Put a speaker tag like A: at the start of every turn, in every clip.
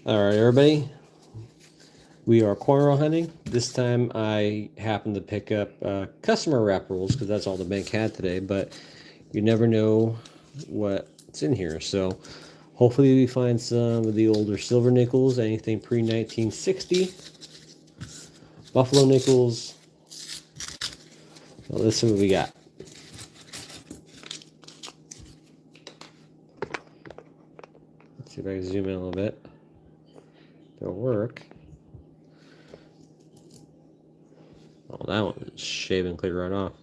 A: Alright, everybody. We are cornrow hunting. This time I happened to pick up customer wrap rolls because that's all the bank had today, but you never know what's in here. So hopefully we find some of the older silver nickels, anything pre-1960, buffalo nickels. Well, let's see what we got. Let's see if I can zoom in a little bit. It'll work. Oh, that one is shaving clear right off.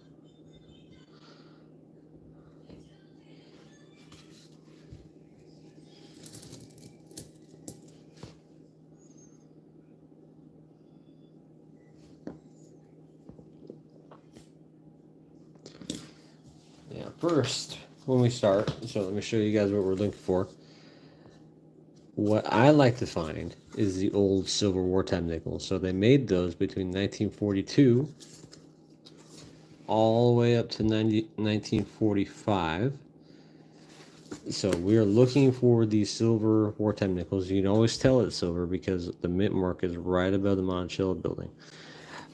A: Yeah, first, when we start, so let me show you guys what we're looking for. What I like to find is the old silver wartime nickels. So they made those between 1942 all the way up to 1945. So we're looking for these silver wartime nickels. You can always tell it's silver because the mint mark is right above the Monticello building.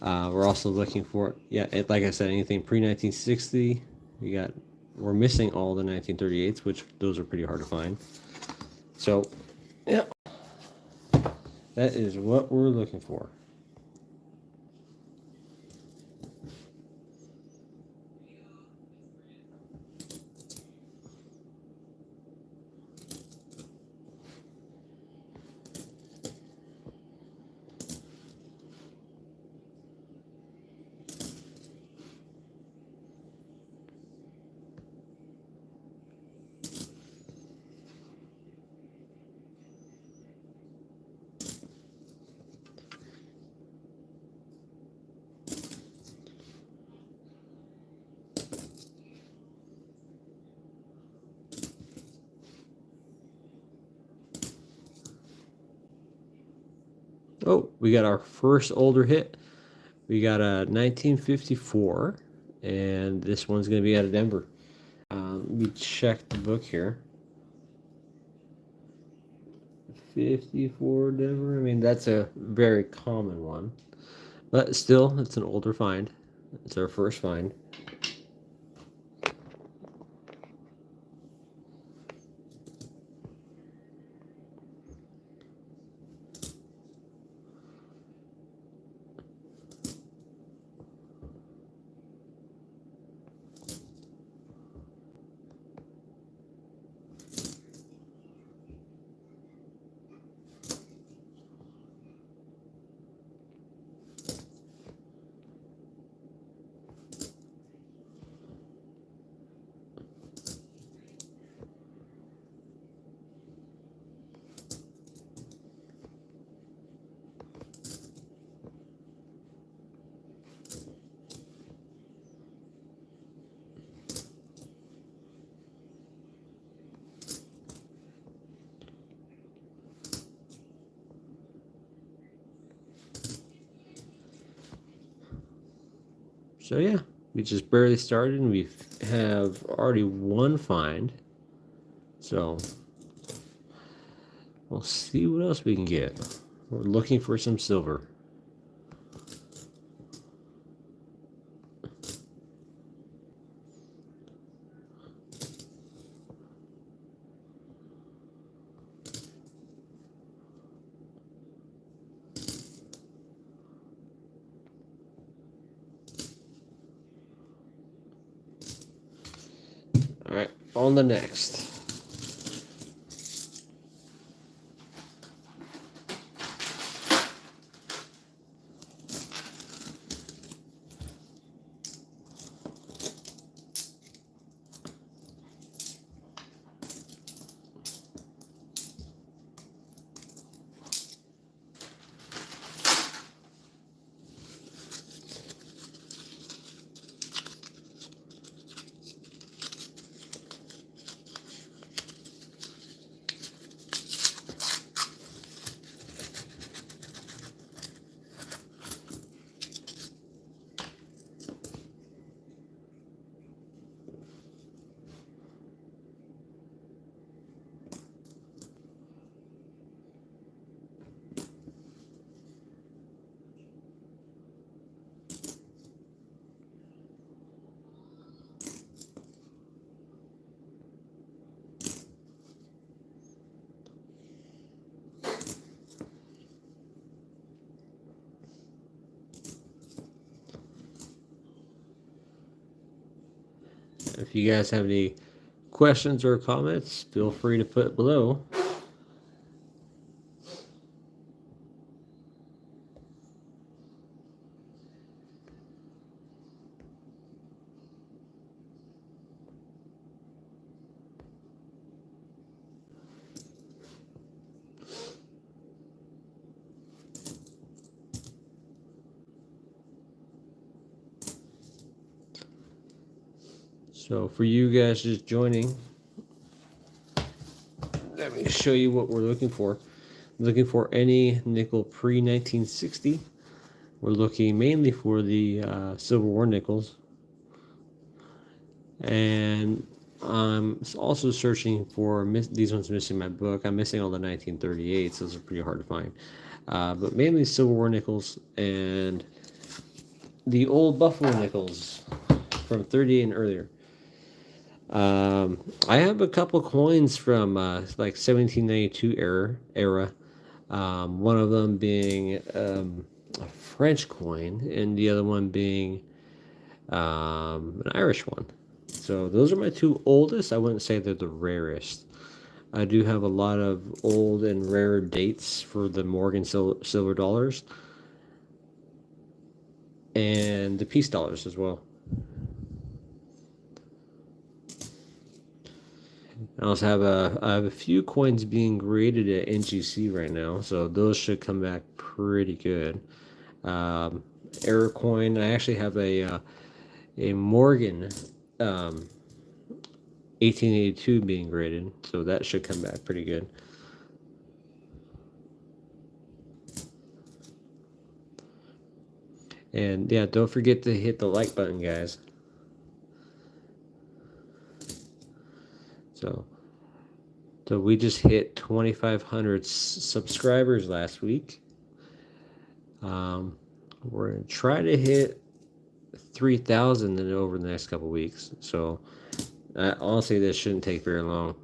A: We're also looking for, like I said, anything pre-1960. We're missing all the 1938s, which those are pretty hard to find. So, yeah, that is what we're looking for. Oh, we got our first older hit. We got a 1954, and this one's going to be out of Denver. Let me check the book here. 54 Denver. I mean, that's a very common one, but still, it's an older find. It's our first find. So yeah, we just barely started, and we have already one find. So we'll see what else we can get. We're looking for some silver. All right, on the next. If you guys have any questions or comments, feel free to put below. So for you guys just joining, let me show you what we're looking for. I'm looking for any nickel pre-1960. We're looking mainly for the Civil War nickels. And I'm also searching for, these ones missing my book. I'm missing all the 1938s. Those are pretty hard to find. But mainly Civil War nickels and the old Buffalo nickels from 38 and earlier. I have a couple coins from like 1792 era. One of them being a French coin, and the other one being an Irish one. So those are my two oldest. I wouldn't say they're the rarest. I do have a lot of old and rare dates for the Morgan silver dollars and the peace dollars as well. I also have a few coins being graded at NGC right now, so those should come back pretty good. Error coin. I actually have a Morgan 1882 being graded, so that should come back pretty good. And yeah, don't forget to hit the like button, guys. So we just hit 2,500 subscribers last week. We're gonna try to hit 3,000 over the next couple weeks. So honestly, this shouldn't take very long.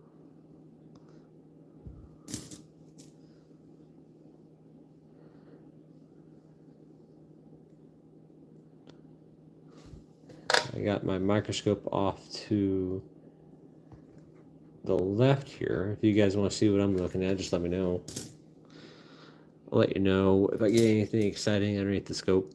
A: I got my microscope off to the left here. If you guys want to see what I'm looking at, just let me know. I'll let you know if I get anything exciting underneath the scope.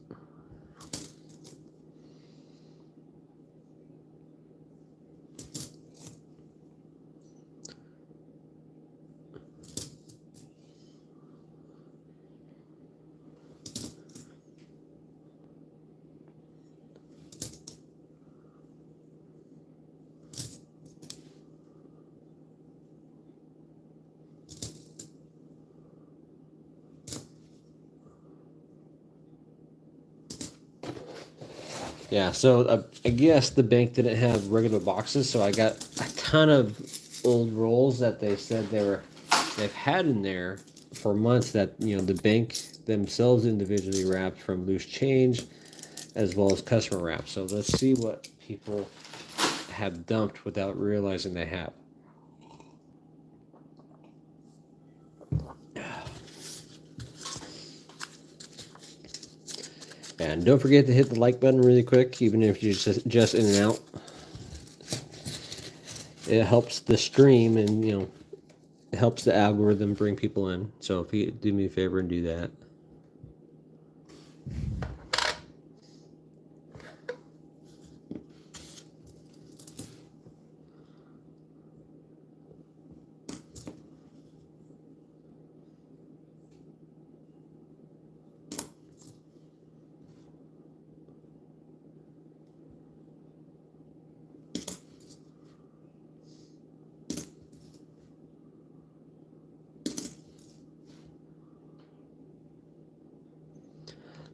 A: Yeah, so I guess the bank didn't have regular boxes, so I got a ton of old rolls that they said they've had in there for months that, you know, the bank themselves individually wrapped from loose change as well as customer wrap. So let's see what people have dumped without realizing they have. And don't forget to hit the like button really quick, even if you're just in and out. It helps the stream, and you know, it helps the algorithm bring people in. So if you do me a favor and do that.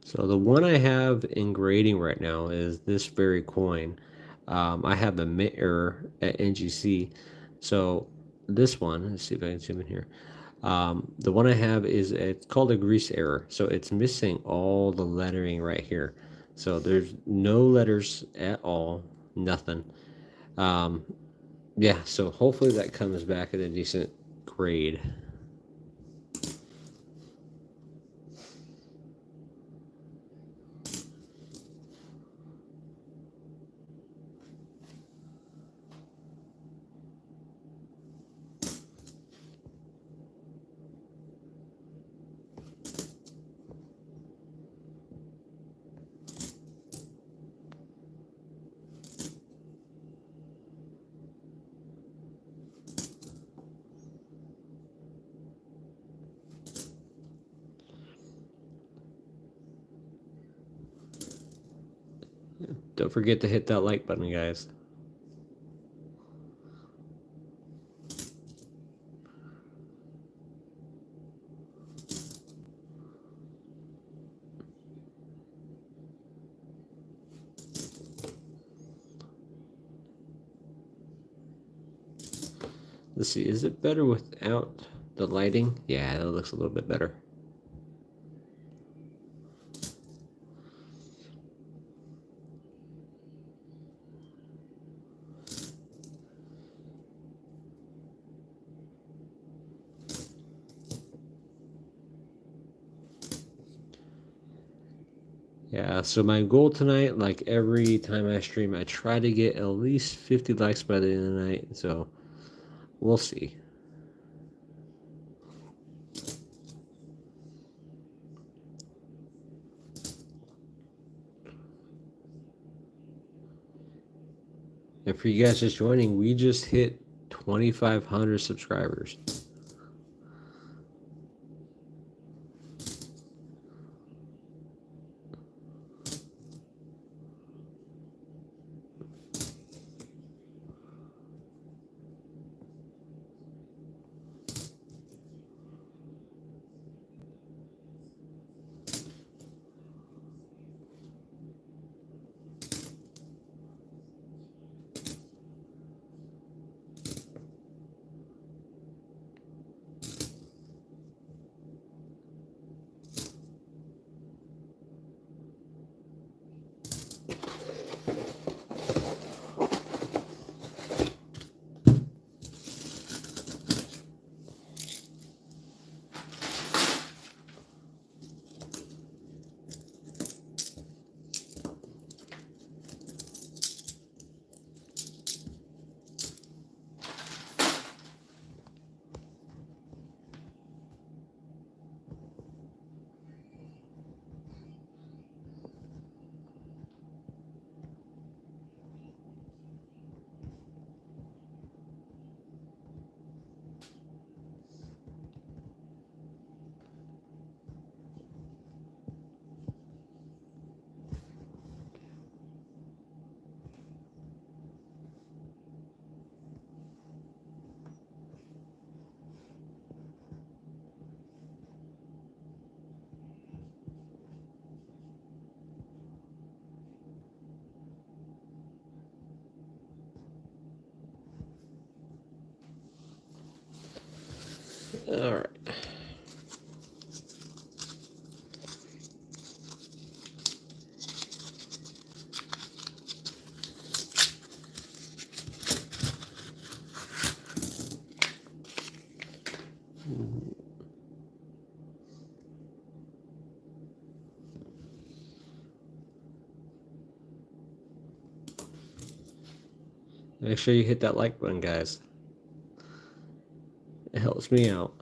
A: So the one I have in grading right now is this very coin. I have a mint error at NGC. So this one, let's see if I can zoom in here. The one I have it's called a grease error. So it's missing all the lettering right here. So there's no letters at all, nothing. Yeah, so hopefully that comes back at a decent grade. Don't forget to hit that like button, guys. Let's see, is it better without the lighting? Yeah, that looks a little bit better. Yeah, so my goal tonight, like every time I stream, I try to get at least 50 likes by the end of the night, so we'll see. And for you guys just joining, we just hit 2,500 subscribers. All right. Make sure you hit that like button, guys. It helps me out.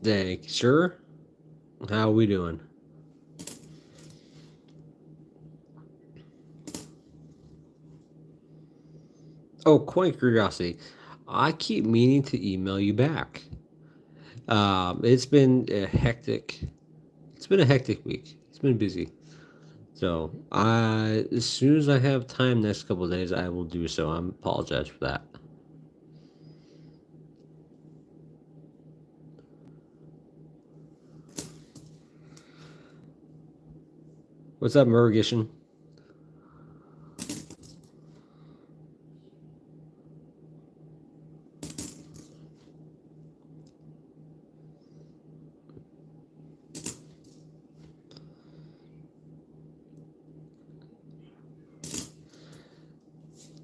A: Dang, sure? How are we doing? Oh, quite curiosity. I keep meaning to email you back. It's been a hectic. It's been a hectic week. It's been busy. So, as soon as I have time next couple of days, I will do so. I apologize for that. What's up, Murgition?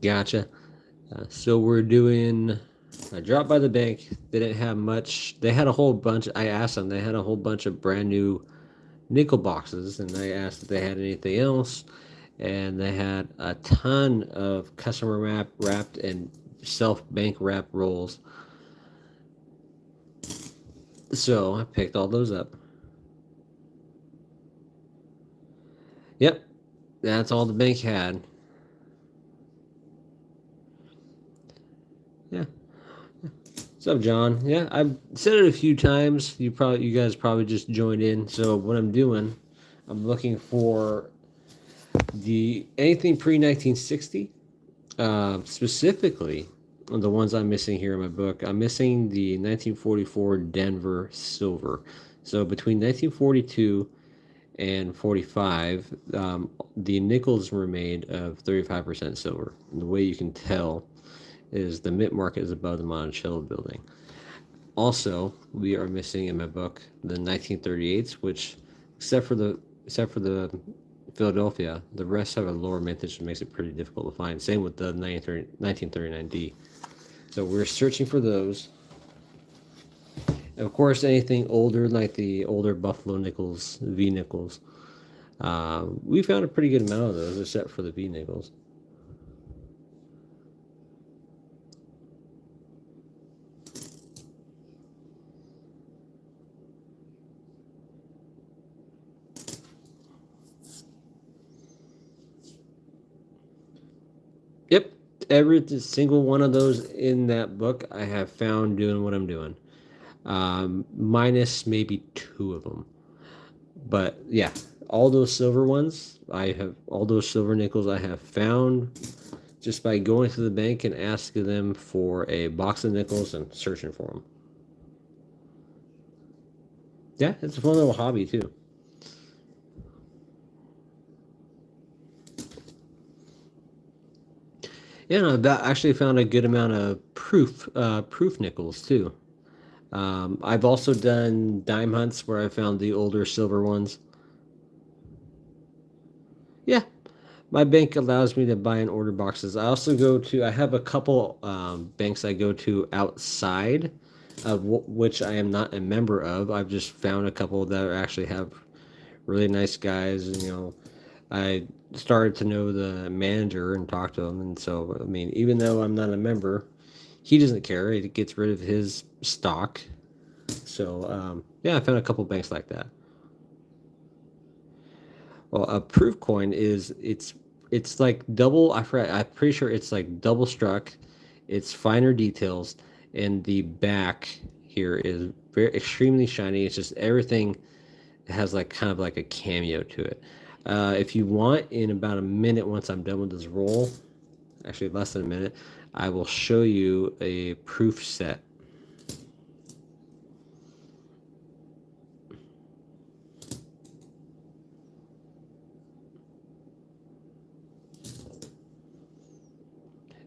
A: Gotcha. So we're doing. I dropped by the bank. They didn't have much. They had a whole bunch. I asked them. They had a whole bunch of brand new nickel boxes, and I asked if they had anything else, and they had a ton of customer wrapped and self bank wrap rolls. So I picked all those up. Yep, that's all the bank had. Yeah. What's up, John? Yeah, I've said it a few times. You guys probably just joined in. So what I'm doing, I'm looking for the anything pre 1960, specifically the ones I'm missing here in my book. I'm missing the 1944 Denver silver. So between 1942 and 45, the nickels were made of 35% silver. And the way you can tell is the mint market is above the Monticello building. Also, we are missing in my book the 1938s, which except for the Philadelphia, the rest have a lower mintage, which makes it pretty difficult to find. Same with the 1939D. So we're searching for those. And of course, anything older, like the older Buffalo nickels, V nickels, we found a pretty good amount of those, except for the V nickels. Yep, every single one of those in that book I have found doing what I'm doing, minus maybe two of them. But yeah, all those silver ones, all those silver nickels I have found just by going to the bank and asking them for a box of nickels and searching for them. Yeah, it's a fun little hobby too. Yeah, no, that actually found a good amount of proof nickels too. I've also done dime hunts where I found the older silver ones. Yeah, my bank allows me to buy and order boxes. I have a couple banks I go to outside of which I am not a member of. I've just found a couple that actually have really nice guys. And, I started to know the manager and talk to him. And so, I mean, even though I'm not a member, he doesn't care. It gets rid of his stock. So, yeah, I found a couple banks like that. Well, a proof coin is it's like double. I forgot. I'm pretty sure it's like double struck. It's finer details, and the back here is very extremely shiny. It's just everything has like kind of like a cameo to it. If you want, in about a minute, once I'm done with this roll, actually less than a minute, I will show you a proof set.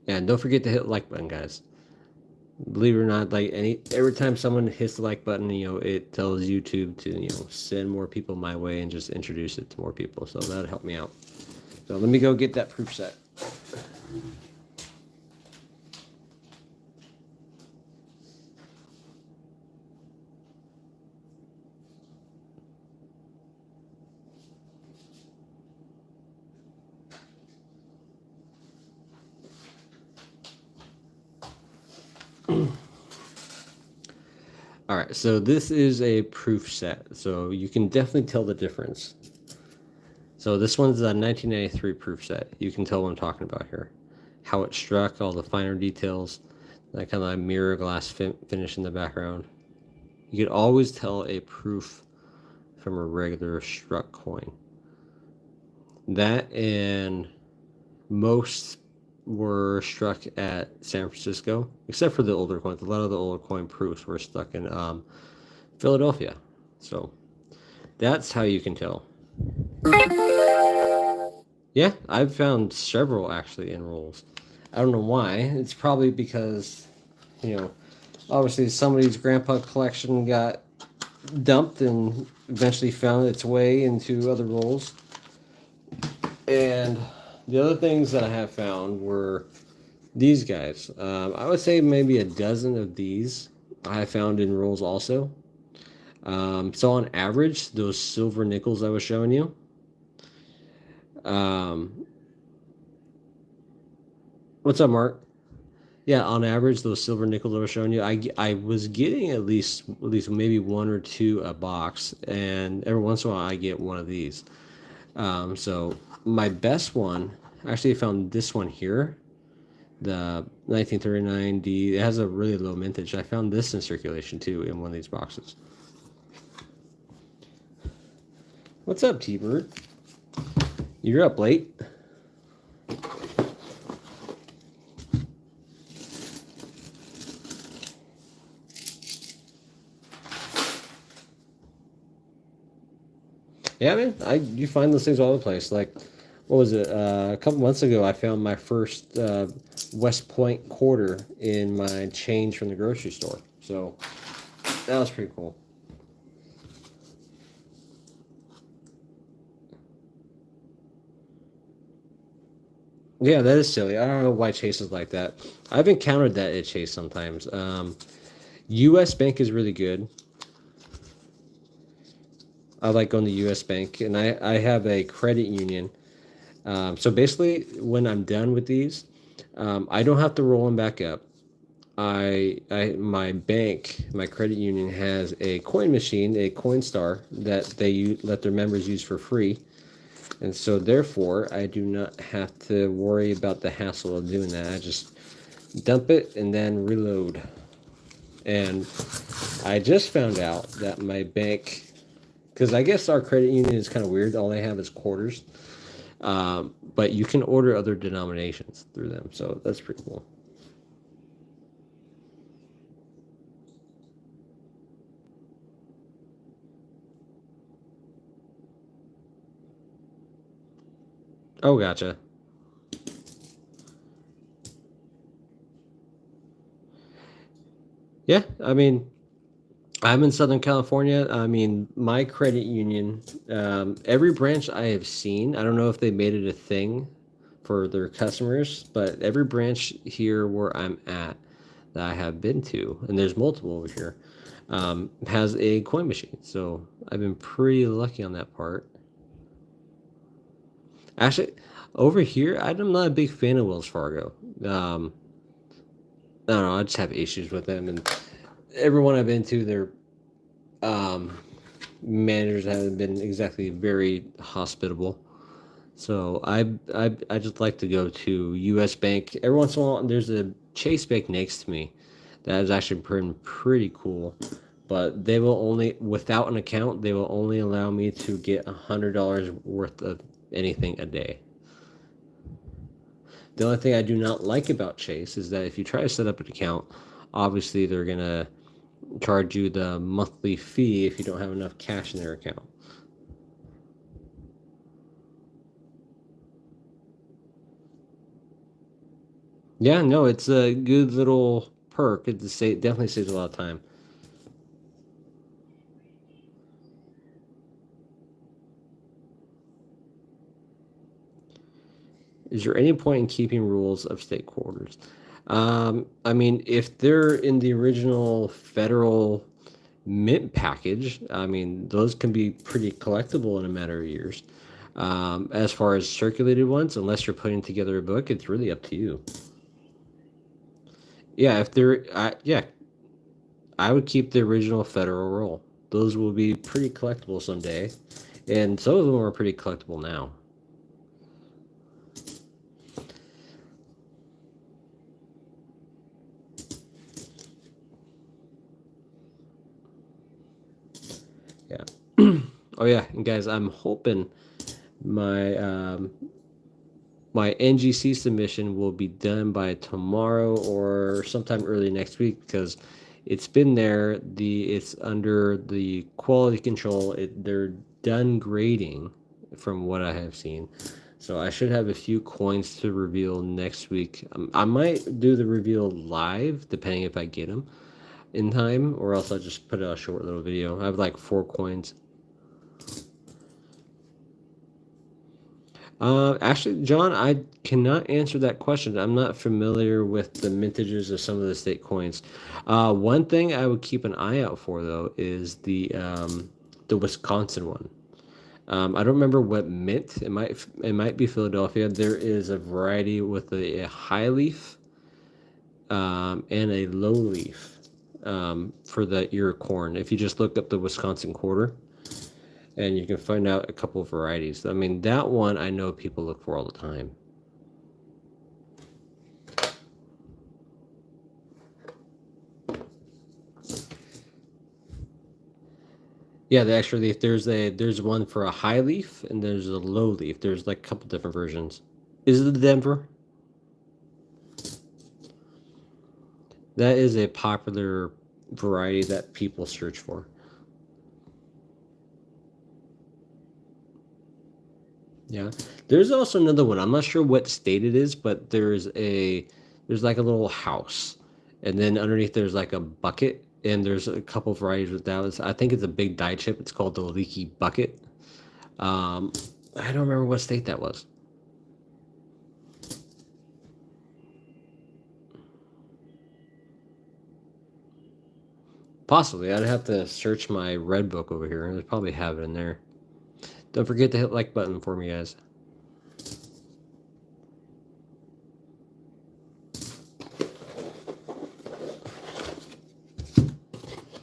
A: And don't forget to hit the like button, guys. Believe it or not, like every time someone hits the like button, it tells YouTube to send more people my way and just introduce it to more people. So that'd help me out. So let me go get that proof set. All right, so this is a proof set, so you can definitely tell the difference. So this one's a 1993 proof set. You can tell what I'm talking about here. How it struck, all the finer details, that kind of mirror glass finish in the background. You could always tell a proof from a regular struck coin. That and most were struck at San Francisco, except for the older coins. A lot of the older coin proofs were stuck in Philadelphia. So that's how you can tell. Yeah, I've found several actually in rolls. I don't know why. It's probably because, you know, obviously somebody's grandpa collection got dumped and eventually found its way into other rolls. And the other things that I have found were these guys. I would say maybe a dozen of these I have found in rolls also. So on average, those silver nickels I was showing you, um, what's up, Mark? Yeah, on average, those silver nickels I was showing you, I was getting at least maybe one or two a box, and every once in a while I get one of these. So my best one, actually, I found this one here, the 1939D. It has a really low mintage. I found this in circulation too in one of these boxes. What's up, T-Bird? You're up late. Yeah, man. You find those things all over the place. Like, what was it? A couple months ago, I found my first West Point quarter in my change from the grocery store. So that was pretty cool. Yeah, that is silly. I don't know why Chase is like that. I've encountered that at Chase sometimes. U.S. Bank is really good. I like going to U.S. Bank, and I have a credit union. So basically, when I'm done with these, I don't have to roll them back up. My bank, my credit union has a coin machine, a Coinstar that they let their members use for free, and so therefore I do not have to worry about the hassle of doing that. I just dump it and then reload. And I just found out that my bank, because I guess our credit union is kind of weird. All they have is quarters, but you can order other denominations through them, so that's pretty cool. Oh, gotcha. Yeah, I mean, I'm in Southern California. I mean, my credit union, every branch I have seen, I don't know if they made it a thing for their customers, but every branch here where I'm at that I have been to, and there's multiple over here, has a coin machine. So I've been pretty lucky on that part. Actually, over here, I'm not a big fan of Wells Fargo. I don't know. I just have issues with them, and everyone I've been to, their um, managers haven't been exactly very hospitable. So I just like to go to U.S. Bank every once in a while. There's a Chase Bank next to me that is actually pretty cool, but they will only, without an account, they will only allow me to get $100 worth of anything a day. The only thing I do not like about Chase is that if you try to set up an account, obviously they're gonna charge you the monthly fee if you don't have enough cash in their account. Yeah, no, it's a good little perk. It definitely saves a lot of time. Is there any point in keeping rules of state quarters? I mean, if they're in the original federal mint package, I mean, those can be pretty collectible in a matter of years. As far as circulated ones, unless you're putting together a book, it's really up to you. Yeah, if they're, yeah, I would keep the original federal roll. Those will be pretty collectible someday, and some of them are pretty collectible now. Yeah. Oh yeah, and guys, I'm hoping my my NGC submission will be done by tomorrow or sometime early next week because it's been there. It's under the quality control. They're done grading from what I have seen. So I should have a few coins to reveal next week. I might do the reveal live, depending if I get them in time, or else I'll just put out a short little video. I have like 4 coins. Actually, John, I cannot answer that question. I'm not familiar with the mintages of some of the state coins. One thing I would keep an eye out for though is the Wisconsin one. I don't remember what mint. It might be Philadelphia. There is a variety with a high leaf and a low leaf for the ear corn. If you just look up the Wisconsin quarter, and you can find out a couple of varieties. I mean, that one I know people look for all the time. Yeah, the extra leaf. There's one for a high leaf and there's a low leaf. There's like a couple different versions. Is it the Denver? That is a popular variety that people search for. Yeah. There's also another one. I'm not sure what state it is, but there's like a little house. And then underneath there's like a bucket and there's a couple varieties with that. I think it's a big dye chip. It's called the leaky bucket. Um, I don't remember what state that was. Possibly. I'd have to search my red book over here. I'd probably have it in there. Don't forget to hit like button for me, guys.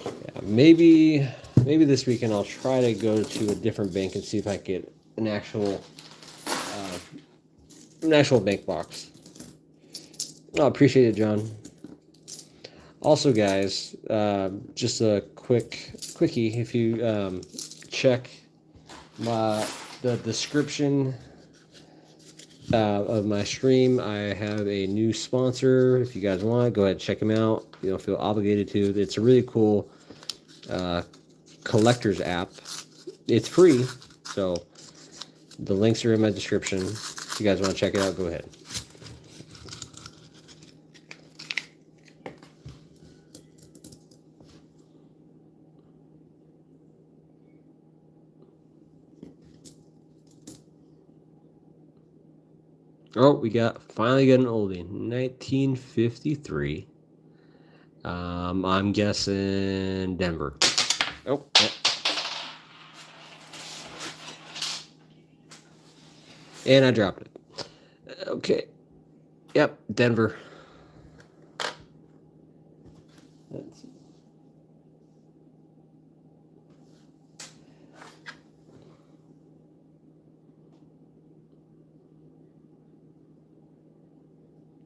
A: Yeah, maybe this weekend I'll try to go to a different bank and see if I can get uh, an actual bank box. Oh, appreciate it, John. Also, guys, just a quickie. If you check the description of my stream, I have a new sponsor. If you guys want, go ahead and check them out. You don't feel obligated to. It's a really cool uh, collector's app. It's free, so the links are in my description. If you guys want to check it out, go ahead. Oh, we finally got an oldie, 1953. I'm guessing Denver. Oh, yeah. And I dropped it. Okay. Yep, Denver.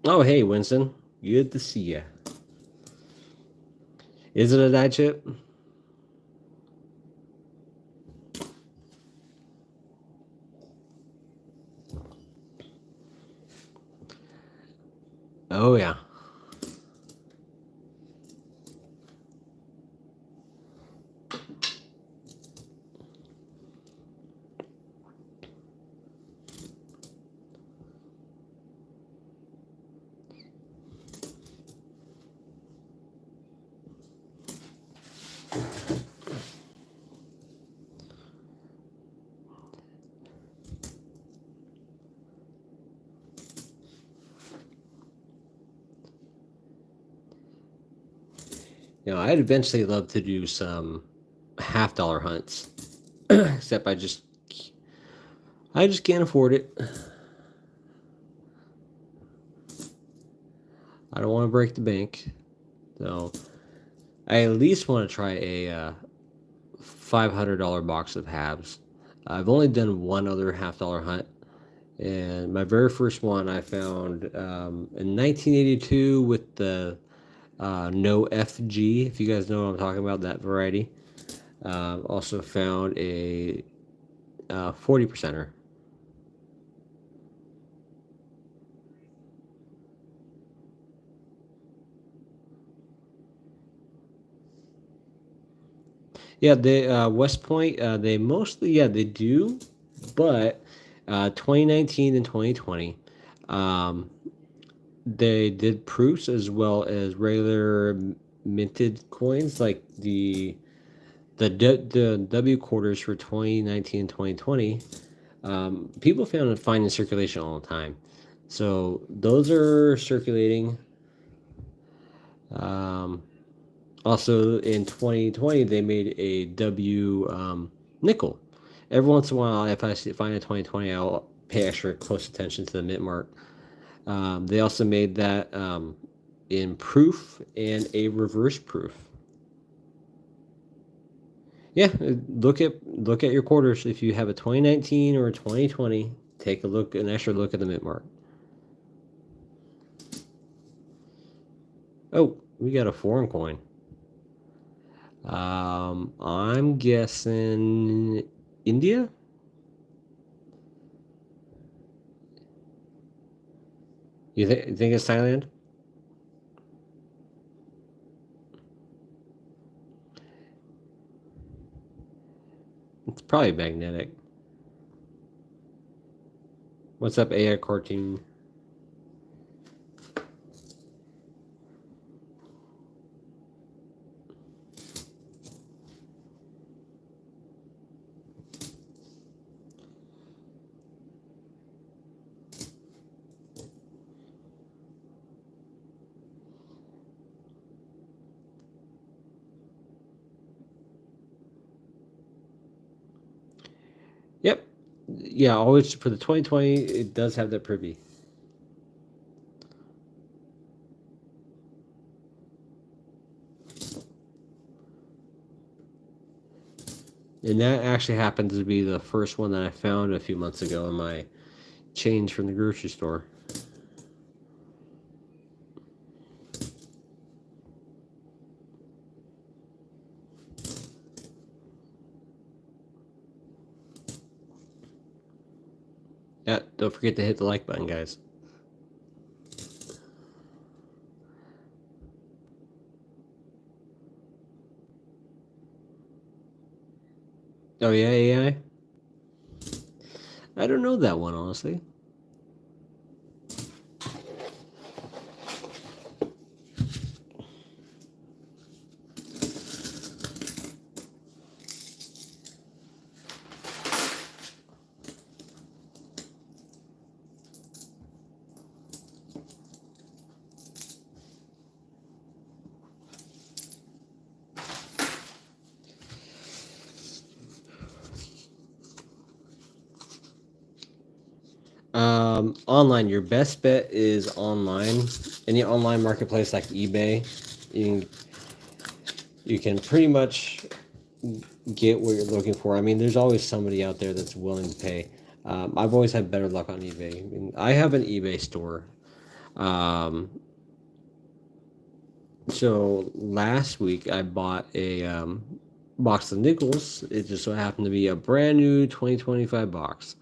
A: Oh, hey, Winston. Good to see you. Is it a dye chip? Oh, yeah. I'd eventually love to do some half-dollar hunts, except I just can't afford it. I don't want to break the bank, so I at least want to try a $500 box of halves. I've only done one other half-dollar hunt, and my very first one I found in 1982 with the no FG. If you guys know what I'm talking about, that variety. Also found a 40%er. Yeah, they West Point. They mostly, yeah, they do, but 2019 and 2020, um, they did proofs as well as regular minted coins, like the W quarters for 2019 and 2020. People found it fine in circulation all the time, so those are circulating. Um, Also, in 2020, they made a W nickel. Every once in a while, if I find a 2020, I'll pay extra close attention to the mint mark. They also made that in proof and a reverse proof. Yeah, look at your quarters. If you have a 2019 or a 2020, take an extra look at the mint mark. Oh, we got a foreign coin. I'm guessing India. You think it's Thailand? It's probably magnetic. What's up, AI cartoon? Yep. Yeah, always for the 2020, it does have that privy. And that actually happens to be the first one that I found a few months ago in my change from the grocery store. Yeah, don't forget to hit the like button, guys. Oh yeah, AI. I don't know that one honestly. Online, your best bet is online. Any online marketplace like eBay, you you can pretty much get what you're looking for. I mean, there's always somebody out there that's willing to pay. I've always had better luck on eBay. I mean, I have an eBay store. Um, so last week I bought a box of nickels. It just so happened to be a brand new 2025 box.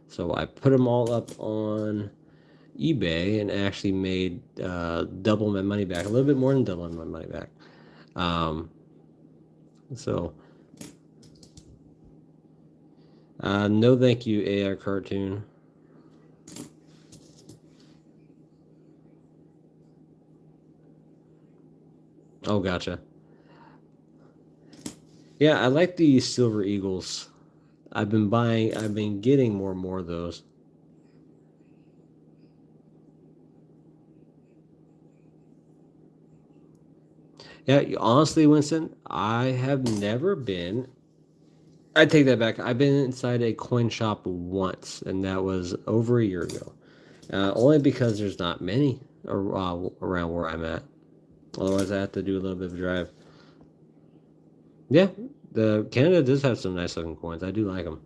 A: So I put them all up on eBay and actually made double my money back, a little bit more than double my money back. Um, so, no thank you, AI cartoon. Oh, gotcha. Yeah, I like the silver eagles. I've been getting more and more of those. Yeah, honestly, Winston, I have never been. I take that back. I've been inside a coin shop once, and that was over a year ago. Only because there's not many around where I'm at. Otherwise, I have to do a little bit of a drive. Yeah, the Canada does have some nice looking coins. I do like them.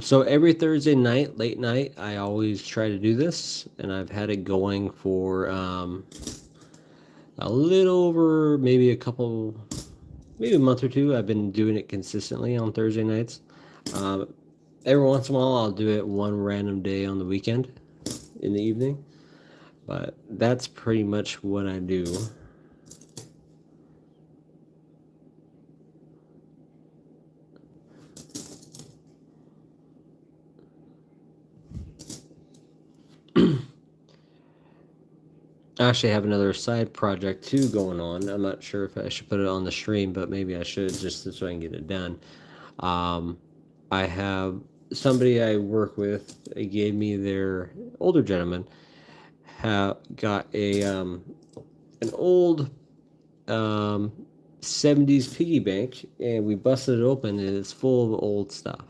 A: So every Thursday night, late night, I always try to do this, and I've had it going for a little over maybe maybe a month or two. I've been doing it consistently on Thursday nights. Um, every once in a while, I'll do it one random day on the weekend in the evening, but that's pretty much what I do. actually have another side project too going on. I'm not sure if I should put it on the stream, but maybe I should just so I can get it done. Um, I have somebody I work with. They gave me their older gentleman have got a an old um, 70s piggy bank, and we busted it open, and it's full of old stuff.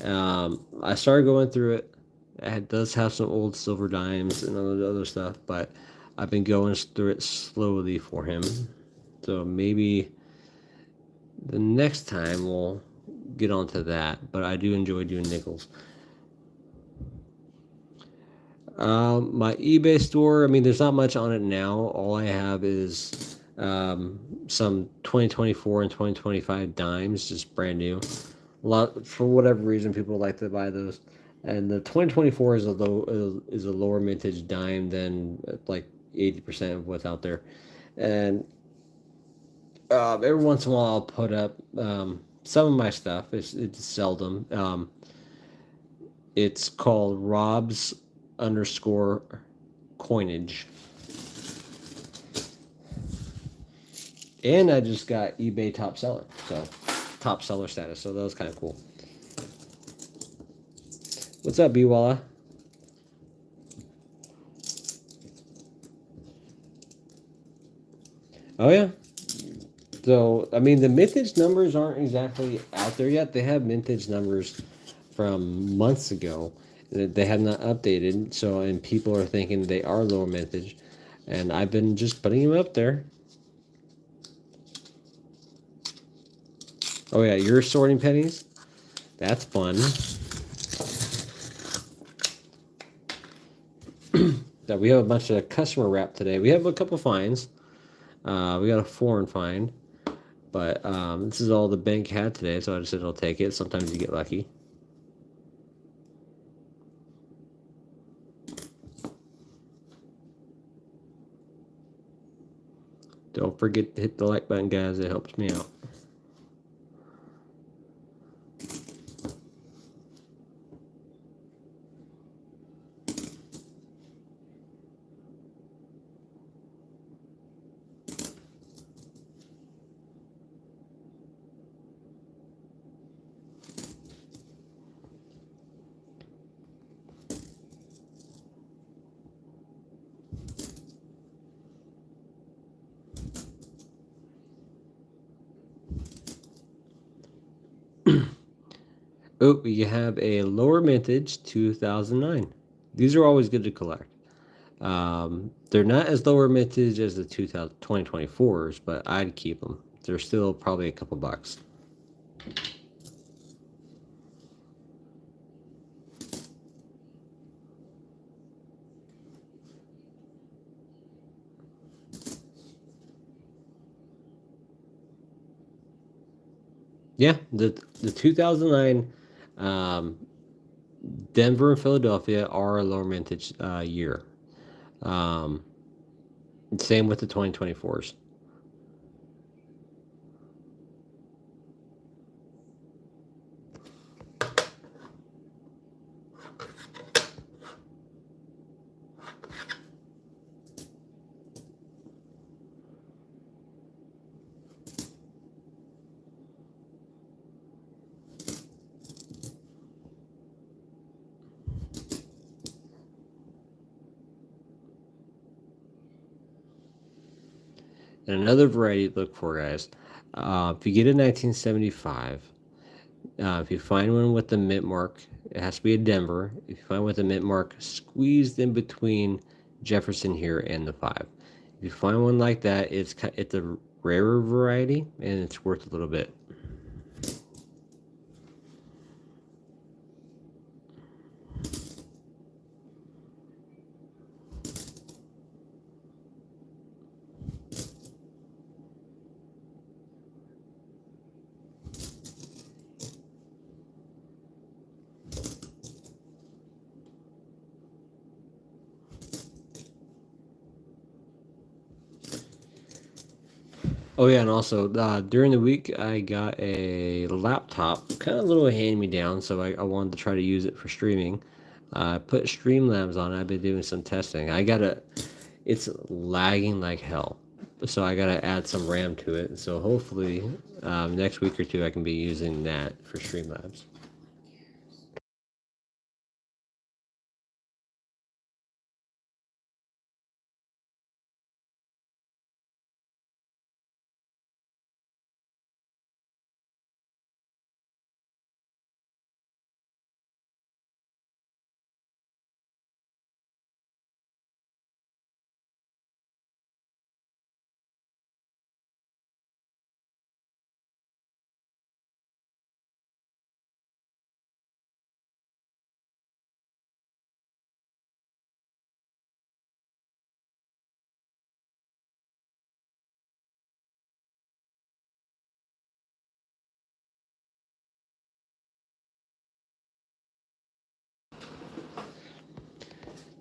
A: I started going through it. It does have some old silver dimes and other stuff, but I've been going through it slowly for him. So maybe the next time we'll get onto that. But I do enjoy doing nickels. My eBay store, I mean, there's not much on it now. All I have is some 2024 and 2025 dimes, just brand new. A lot for whatever reason, people like to buy those. And the 2024 is a lower mintage dime than like 80% of what's out there. And every once in a while, I'll put up some of my stuff. It's seldom. It's called Rob's underscore coinage. And I just got eBay top seller, so top seller status. So that was kind of cool. What's up, Biwala? Oh yeah. So I mean, the mintage numbers aren't exactly out there yet. They have mintage numbers from months ago. They have not updated. So and people are thinking they are lower mintage, and I've been just putting them up there. Oh yeah, you're sorting pennies. That's fun. That we have a bunch of customer wrap today. We have a couple fines. We got a foreign fine, but this is all the bank had today, so I just said I'll take it. Sometimes you get lucky. Don't forget to hit the like button, guys. It helps me out. Oh, we have a lower mintage 2009. These are always good to collect. They're not as lower mintage as the 2024s, but I'd keep them. They're still probably a couple bucks. Yeah, the 2009 um, Denver and Philadelphia are a lower mintage year. Um, Same with the 2024s. And another variety to look for, guys. If you get a 1975, if you find one with the mint mark, it has to be a Denver. If you find one with a mint mark squeezed in between Jefferson here and the 5. If you find one like that, it's a rarer variety, and it's worth a little bit. Oh yeah, and also during the week I got a laptop, kind of a little hand me down, so I wanted to try to use it for streaming. I put Streamlabs on it. I've been doing some testing. it's lagging like hell. So I gotta add some RAM to it. So hopefully, next week or two, I can be using that for Streamlabs.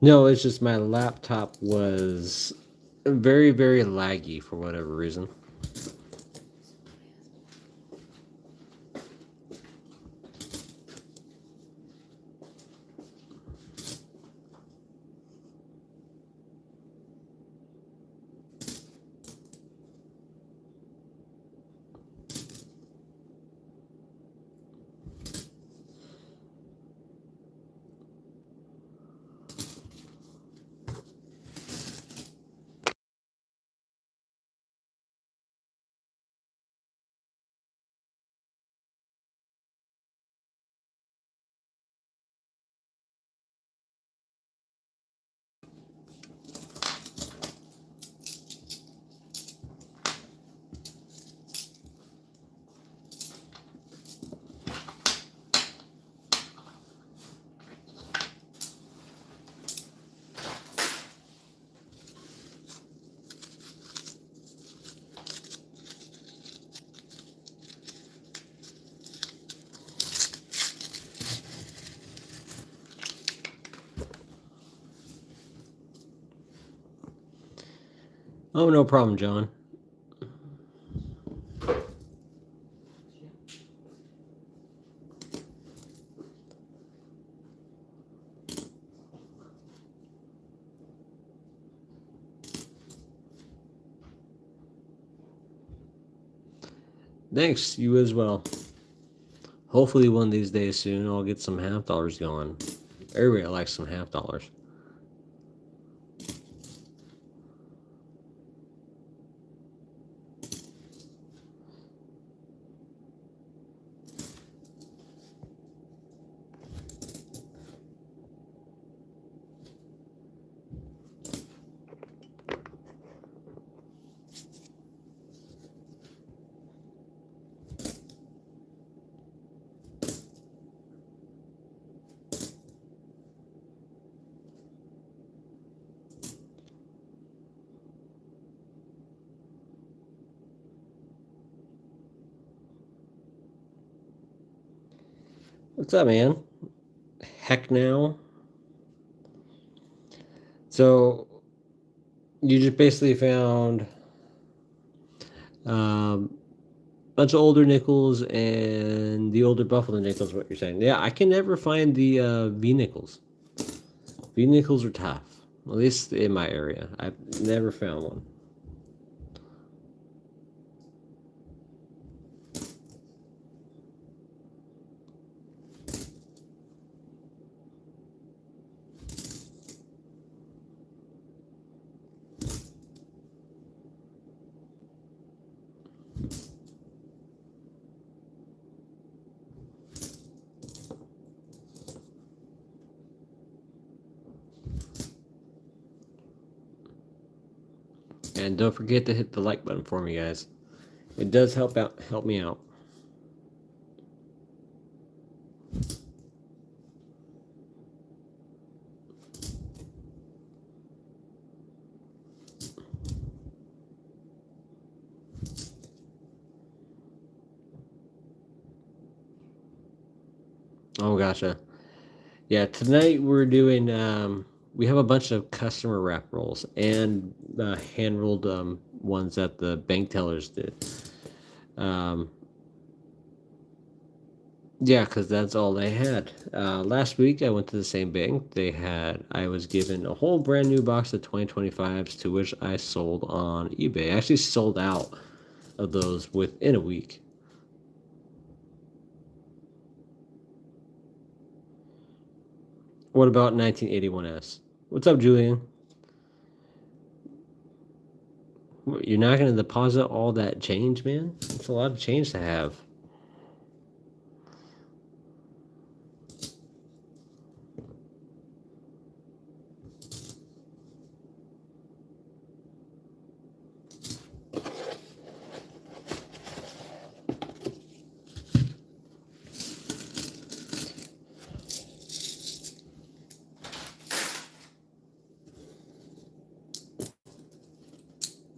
A: No, it's just my laptop was very, very laggy for whatever reason. Oh, no problem, John. Thanks, you as well. Hopefully, one of these days soon, I'll get some half dollars going. Everybody likes some half dollars. What's up, man? Heck now. So, you just basically found um, bunch of older nickels and the older buffalo nickels. What you're saying? Yeah, I can never find the V nickels. V nickels are tough, at least in my area. I've never found one. And don't forget to hit the like button for me, guys. It does help me out. Oh, gotcha. Yeah, tonight we're doing. We have a bunch of customer wrap rolls and hand rolled ones that the bank tellers did. Um, Yeah, because that's all they had. Last week, I went to the same bank. I was given a whole brand new box of 2025s, to which I sold on eBay. I actually sold out of those within a week. What about 1981S? What's up, Julian? You're not going to deposit all that change, man? It's a lot of change to have.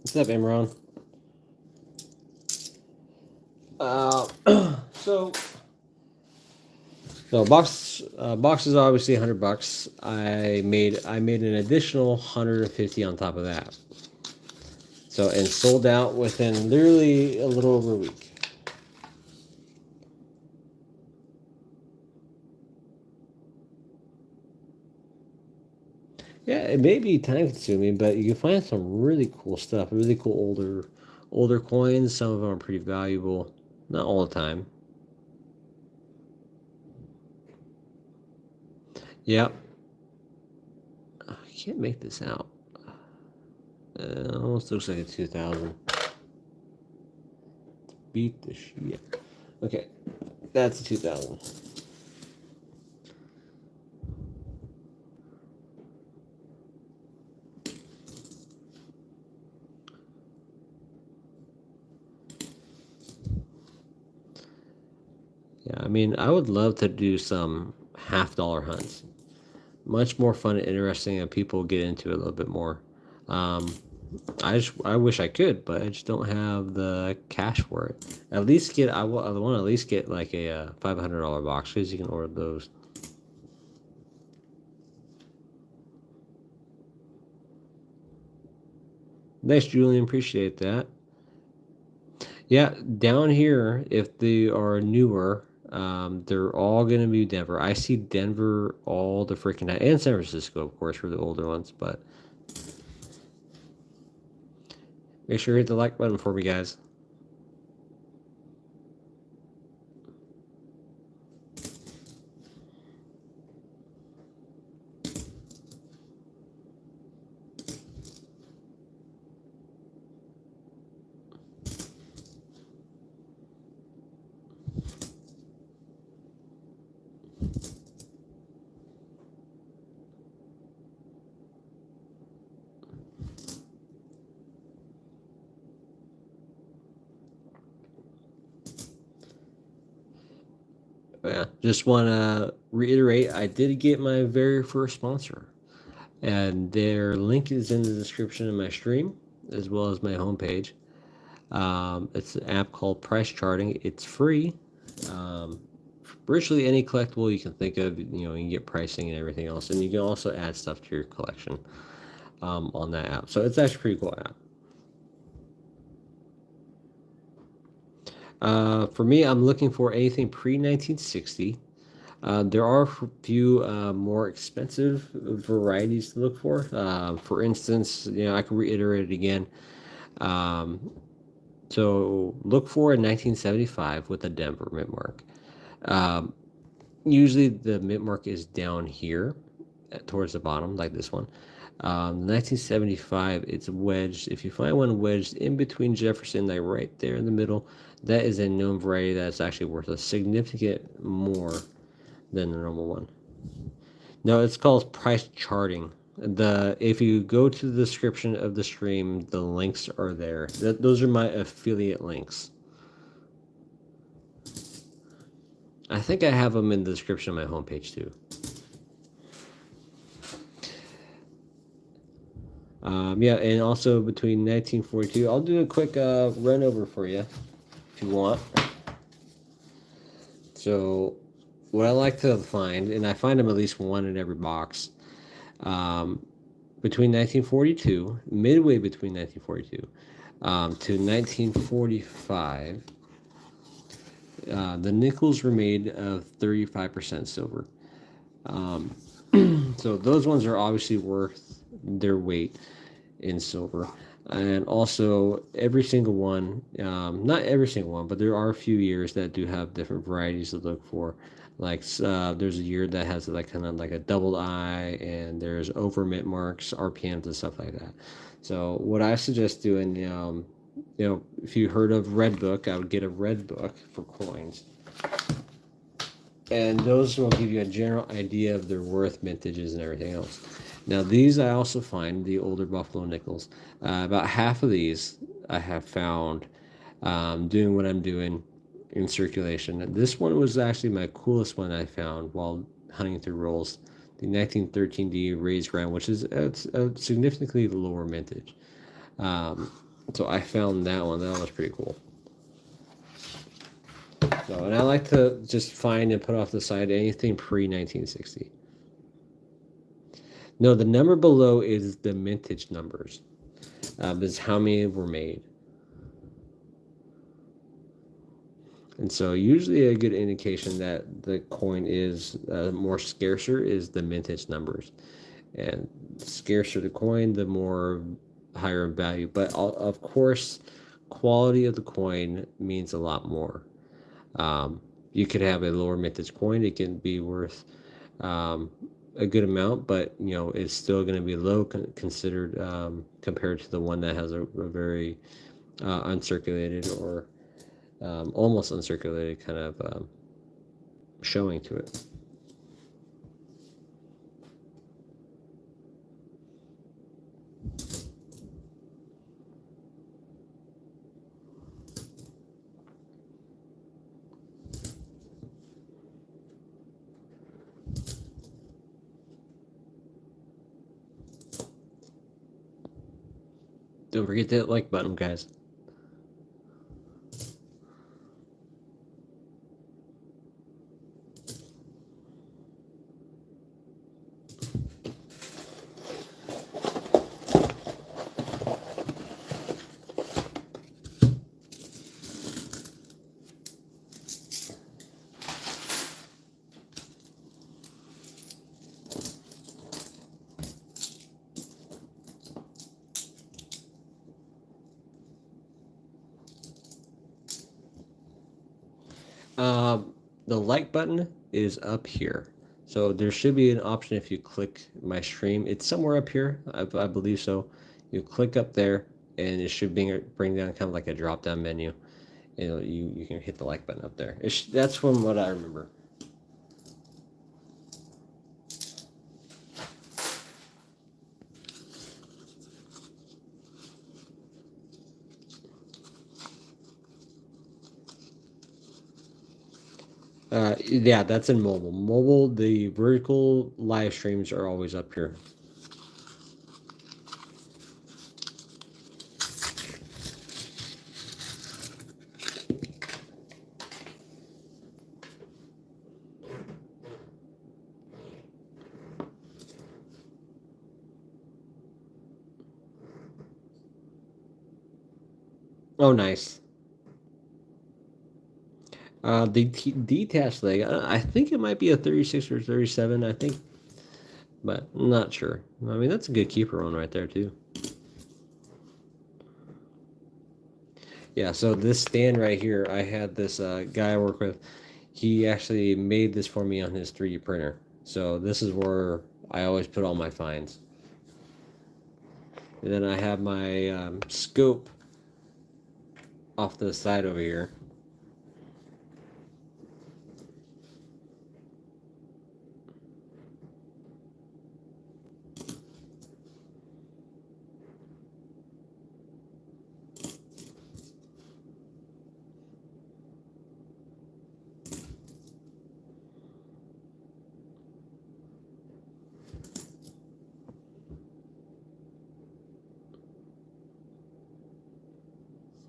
A: What's up, Imran? Uh, so No, box is obviously $100. I made an additional 150 on top of that. So and sold out within literally a little over a week. Yeah, it may be time consuming, but you can find some really cool stuff. Really cool older coins. Some of them are pretty valuable. Not all the time. Yep. I can't make this out. Almost looks like a 2000. Beat the shit. Okay, that's a 2000. Yeah, I mean, I would love to do some half-dollar hunts. Much more fun and interesting, and people get into it a little bit more. Um, I wish I could, but I just don't have the cash for it. At least I want to at least get like a $500 box, because you can order those. Thanks, Julian. Appreciate that. Yeah, down here, if they are newer, they're all going to be Denver. I see Denver all the freaking night, and San Francisco, of course, for the older ones. But make sure you hit the like button for me, guys. Yeah, just want to reiterate, I did get my very first sponsor, and their link is in the description of my stream as well as my homepage. It's an app called Price Charting. It's free. Um, Virtually any collectible you can think of, you can get pricing and everything else, and you can also add stuff to your collection on that app. So it's actually a pretty cool app. For me, I'm looking for anything pre 1960. There are a few more expensive varieties to look for. For instance, I can reiterate it again. Um, so look for a 1975 with a Denver mint mark. Um, Usually the mint mark is down here towards the bottom, like this one. 1975, it's wedged. If you find one wedged in between Jefferson, like right there in the middle, that is a known variety that's actually worth a significant more than the normal one. No, it's called price charting. If you go to the description of the stream, the links are there. Those are my affiliate links. I think I have them in the description of my homepage too. Yeah, and also between 1942, I'll do a quick run over for you if you want. So, what I like to find, and I find them at least one in every box, um, between 1942, midway between 1942 to 1945, The nickels were made of 35% silver. Um, so those ones are obviously worth their weight in silver. And also, every single one, not every single one, but there are a few years that do have different varieties to look for. Like there's a year that has like kind of like a double I, and there's over mint marks, RPMs, and stuff like that. So what I suggest doing, if you heard of Red Book, I would get a Red Book for coins, and those will give you a general idea of their worth, mintages, and everything else. Now, these I also find the older Buffalo nickels. About half of these I have found doing what I'm doing in circulation. This one was actually my coolest one I found while hunting through rolls. The 1913D raised ground, which is a significantly lower mintage. Um, so I found that one. That was pretty cool. So, and I like to just find and put off the side anything pre 1960. No, the number below is the mintage numbers. This is how many were made. And so usually a good indication that the coin is more scarcer is the mintage numbers. And the scarcer the coin, the more higher in value. But of course, quality of the coin means a lot more. You could have a lower mintage coin. It can be worth um, a good amount, but it's still going to be low considered compared to the one that has a very uncirculated or almost uncirculated kind of showing to it. Don't forget that like button, guys. The like button is up here. So there should be an option if you click my stream. It's somewhere up here, I believe so. You click up there, and it should bring down kind of like a drop down menu. And you can hit the like button up there. That's from what I remember. Yeah, that's in mobile. Mobile, the vertical live streams are always up here. Oh, nice. The detached leg, I think it might be a 36 or 37, I think, but I'm not sure. I mean, that's a good keeper one right there, too. Yeah, so this stand right here, I had this guy I work with. He actually made this for me on his 3D printer. So this is where I always put all my finds. And then I have my scope off to the side over here.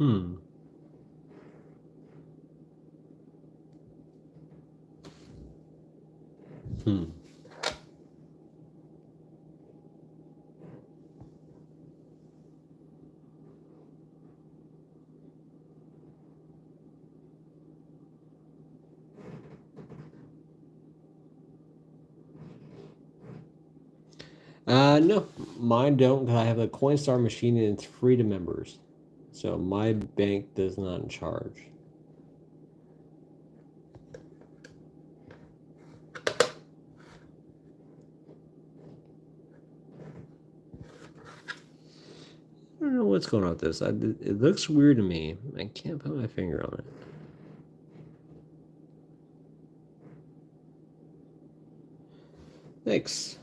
A: Hmm. Hmm. No, mine don't. 'Cause I have a Coinstar machine and it's free to members, so my bank does not charge. I don't know what's going on with this. It looks weird to me. I can't put my finger on it. Thanks.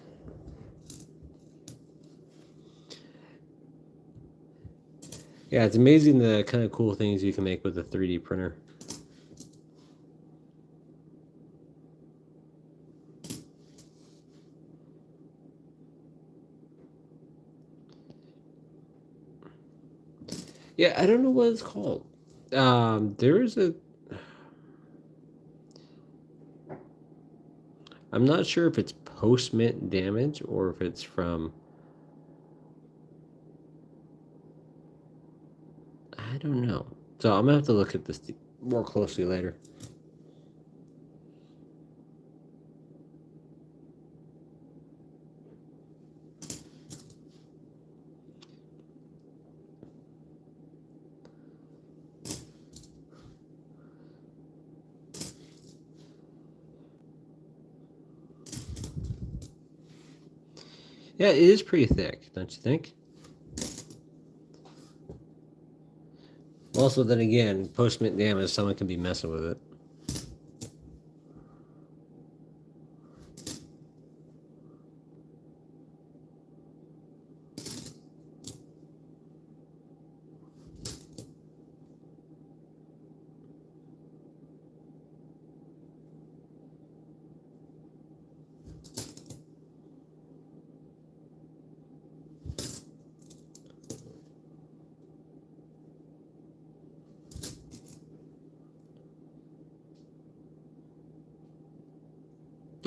A: Yeah, it's amazing the kind of cool things you can make with a 3D printer. Yeah, I don't know what it's called. There's a. I'm not sure if it's post mint damage or if it's from. I don't know. So I'm gonna have to look at this more closely later. Yeah, it is pretty thick, don't you think? Also, then again, post mint damage, someone can be messing with it.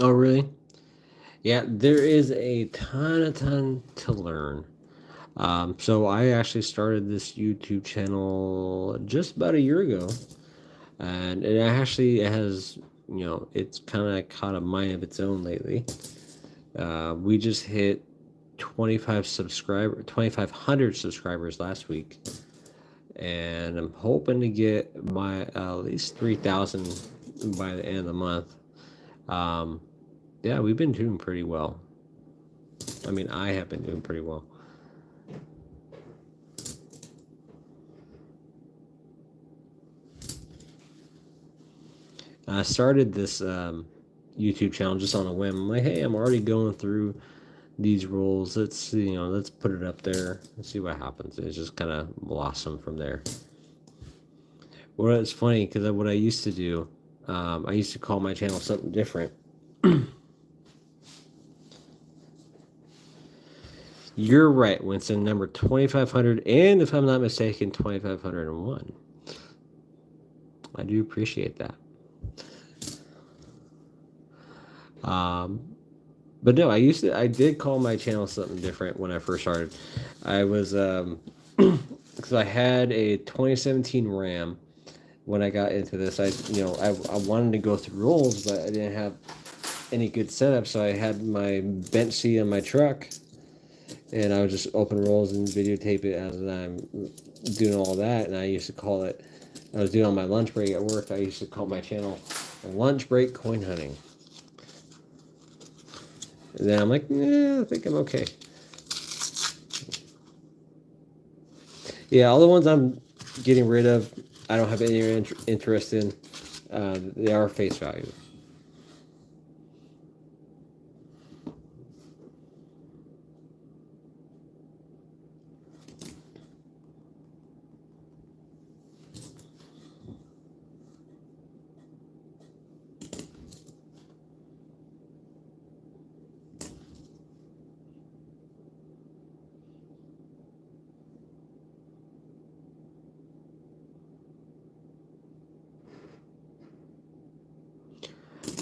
A: Oh, really? Yeah, there is a ton to learn. So I actually started this YouTube channel just about a year ago, and it actually has, it's kind of caught a mind of its own lately. We just hit 2,500 subscribers last week, and I'm hoping to get my at least 3,000 by the end of the month. Um, yeah, we've been doing pretty well. I mean, I have been doing pretty well. I started this YouTube channel just on a whim. I'm like, hey, I'm already going through these rules. Let's put it up there and see what happens. It just kind of blossomed from there. Well, it's funny because what I used to do, I used to call my channel something different. You're right, Winston. Number 2,500, and if I'm not mistaken, 2,501. I do appreciate that. But no, I did call my channel something different when I first started. I was, because I had a 2017 Ram when I got into this. I wanted to go through rolls, but I didn't have any good setup, so I had my bench seat on my truck, and I would just open rolls and videotape it as I'm doing all that. And I used to call it, I was doing on my lunch break at work, I used to call my channel Lunch Break Coin Hunting. And then I'm like, I think I'm okay. Yeah, all the ones I'm getting rid of, I don't have any interest in. They are face value.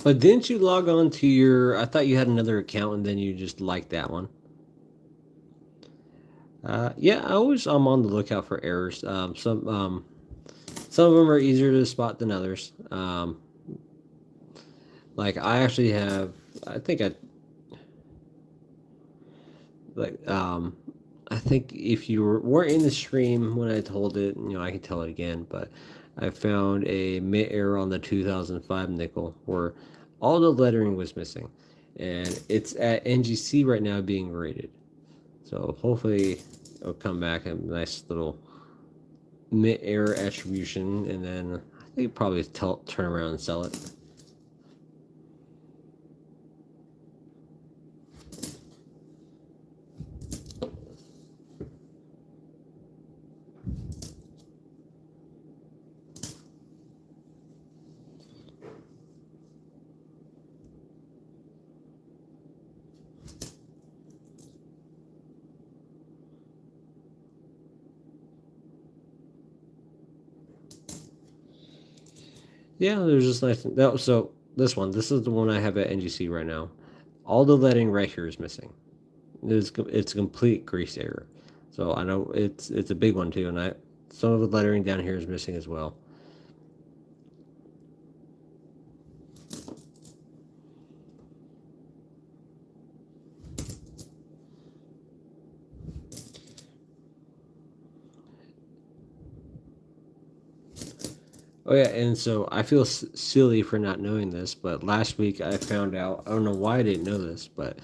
A: But didn't you log on to your? I thought you had another account and then you just liked that one. Yeah, I'm on the lookout for errors. Some of them are easier to spot than others. Like I actually have, I think like I think if you weren't in the stream when I told it, I can tell it again, but I found a mint error on the 2005 nickel where all the lettering was missing, and it's at NGC right now being graded. So hopefully it'll come back a nice little mint error attribution, and then I think probably turn around and sell it. Yeah, there's just nice. So this is the one I have at NGC right now. All the lettering right here is missing. It's a complete grease error. So I know it's a big one too, and some of the lettering down here is missing as well. Oh yeah, and so I feel silly for not knowing this, but last week I found out. I don't know why I didn't know this, but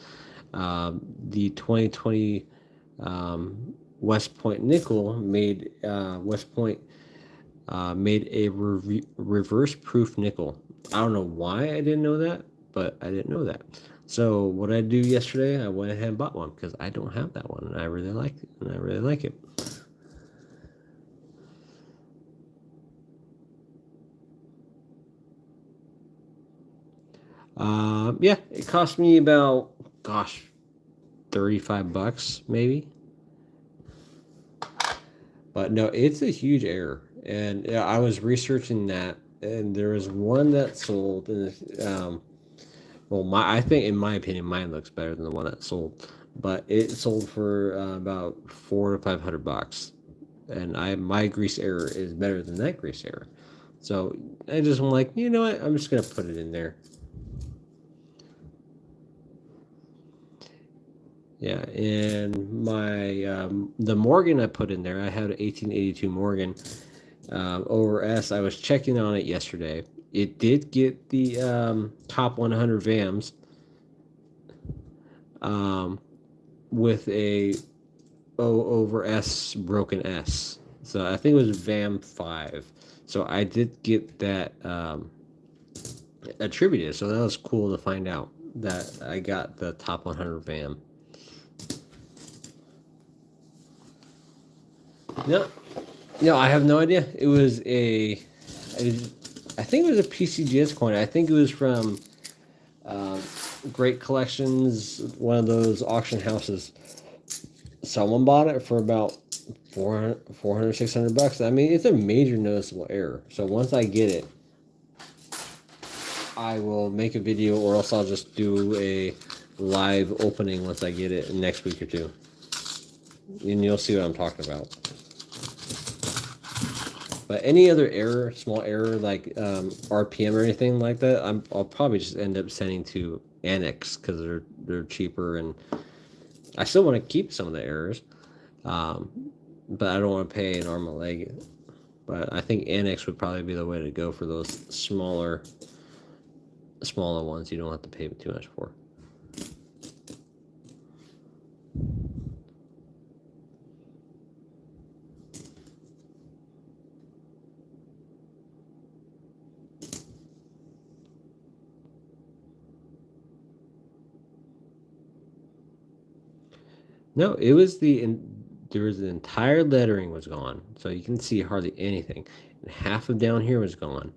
A: the 2020 West Point nickel made West Point made a reverse proof nickel. I don't know why I didn't know that, but I didn't know that. So what I do yesterday, I went ahead and bought one because I don't have that one, and I really like it, and I really like it. Yeah, it cost me about, gosh, $35 maybe. But no, it's a huge error, and yeah, I was researching that, and there was one that sold, and well, I think in my opinion, mine looks better than the one that sold, but it sold for about $400 to $500, and my grease error is better than that grease error, so I just am like, you know what, I'm just gonna put it in there. Yeah, and my the Morgan I put in there, I had an 1882 Morgan over S. I was checking on it yesterday. It did get the top 100 VAMs um, with a O over S broken S. So I think it was VAM 5. So I did get that attributed. So that was cool to find out that I got the top 100 VAM. No, no, I have no idea. It was I think it was a PCGS coin. I think it was from uh, Great Collections, one of those auction houses. Someone bought it for about 400 $600. I mean, it's a major noticeable error. So once I get it, I will make a video, or else I'll just do a live opening once I get it next week or two. And you'll see what I'm talking about. But any other error, small error like RPM or anything like that, I'll probably just end up sending to Annex because they're cheaper, and I still want to keep some of the errors, but I don't want to pay an arm and a leg. But I think Annex would probably be the way to go for those smaller ones. You don't have to pay too much for. No, it was there was the entire lettering was gone, so you can see hardly anything, and half of down here was gone,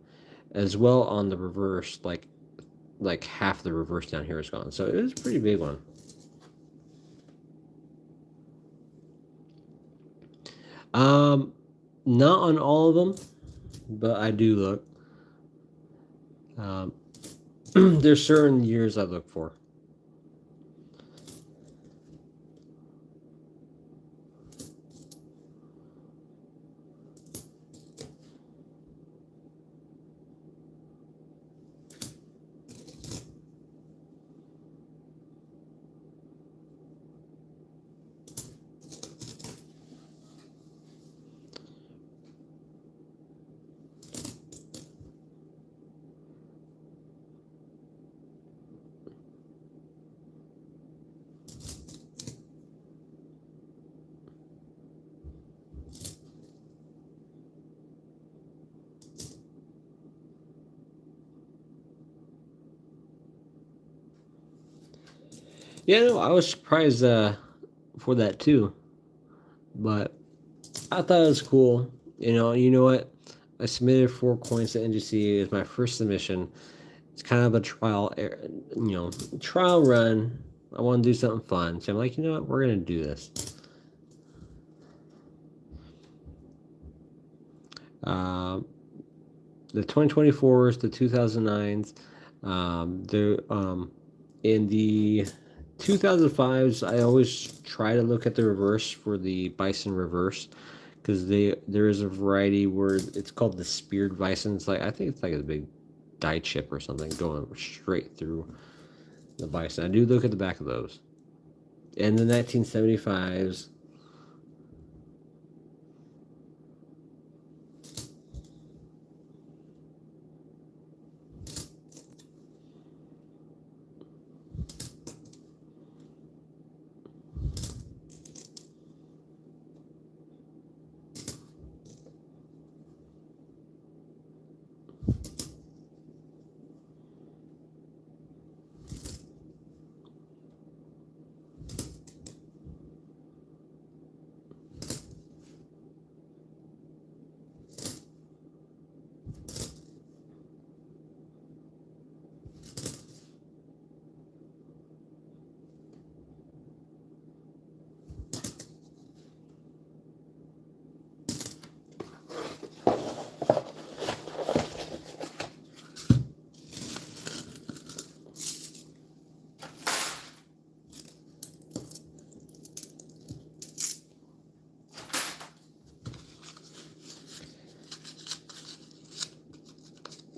A: as well on the reverse, like half the reverse down here is gone. So it was a pretty big one. Not on all of them, but I do look. There's certain years I look for. Yeah, no, I was surprised for that too, but I thought it was cool. You know what? I submitted 4 coins to NGC as my first submission. It's kind of a trial run. I want to do something fun, so I'm like, you know what? We're gonna do this. Uh, the 2024s, the 2009s, in the 2005s, I always try to look at the reverse for the bison reverse because there is a variety where it's called the speared bison. It's like I think it's like a big die chip or something going straight through the bison. I do look at the back of those. And the 1975s.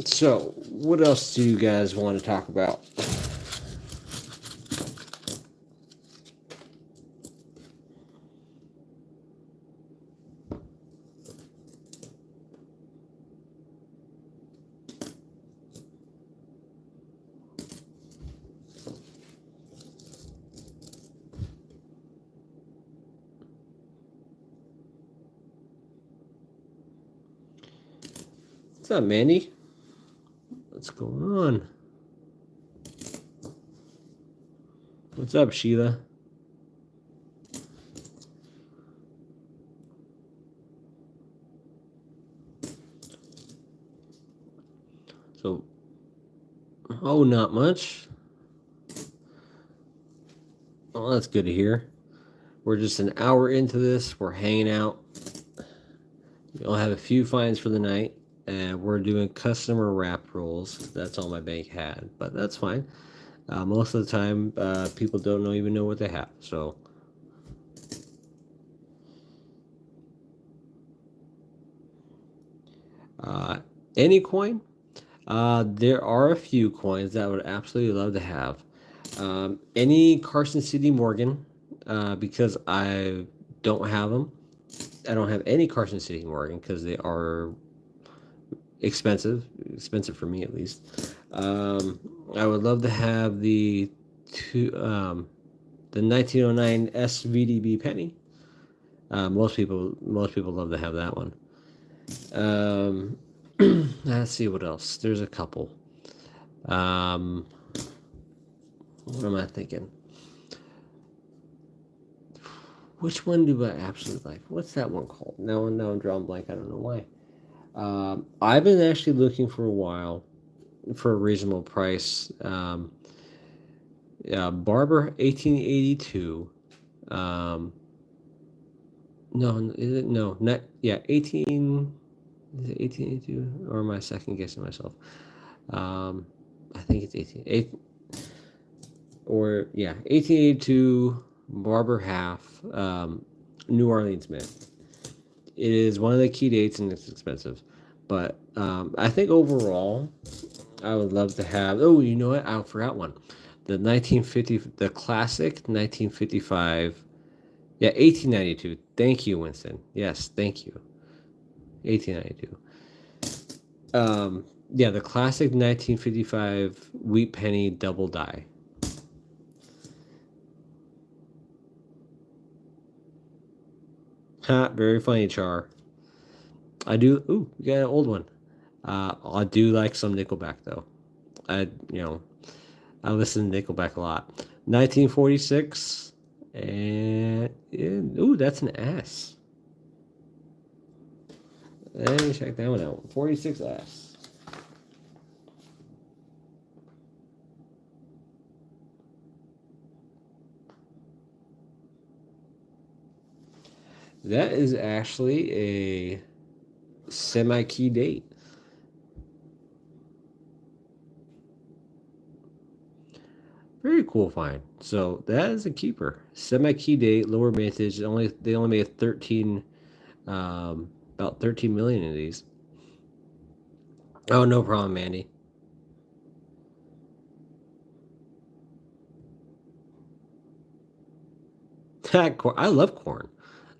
A: So, what else do you guys want to talk about? What's up, Mandy? What's going on? What's up, Sheila? So, oh, not much. Well, that's good to hear. We're just an hour into this. We're hanging out. We'll have a few finds for the night, and we're doing customer wrap rolls. That's all my bank had, but that's fine. Most of the time, people don't even know what they have. So, any coin. There are a few coins that I would absolutely love to have. Any Carson City Morgan, because I don't have them. I don't have any Carson City Morgan because they are expensive for me at least. I would love to have the 1909 SVDB penny. Most people love to have that one. Let's see what else. There's a couple. What am I thinking? Which one do I absolutely like? What's that one called? Now I'm drawing blank. I don't know why. I've been actually looking for a while for a reasonable price. Barber 1882. No, is it no? Not yeah. 18. Is it 1882? Or am I second guessing myself? I think it's 18. Or yeah, 1882 Barber half. New Orleans Mint. It is one of the key dates and it's expensive, but I think overall, I would love to have. Oh, you know what? I forgot one. The 1950, the classic 1955. Yeah, 1892. Thank you, Winston. Yes, thank you. 1892. Yeah, the classic 1955 wheat penny double die. Ha, very funny, Char. I do. Ooh, you got an old one. I do like some Nickelback though. I you know I listen to Nickelback a lot. 1946. And ooh, that's an S. Let me check that one out. 46S. That is actually a semi-key date. Very cool find. So that is a keeper. Semi-key date, lower mintage. They only made 13, about 13 million of these. Oh, no problem, Mandy. I love corn.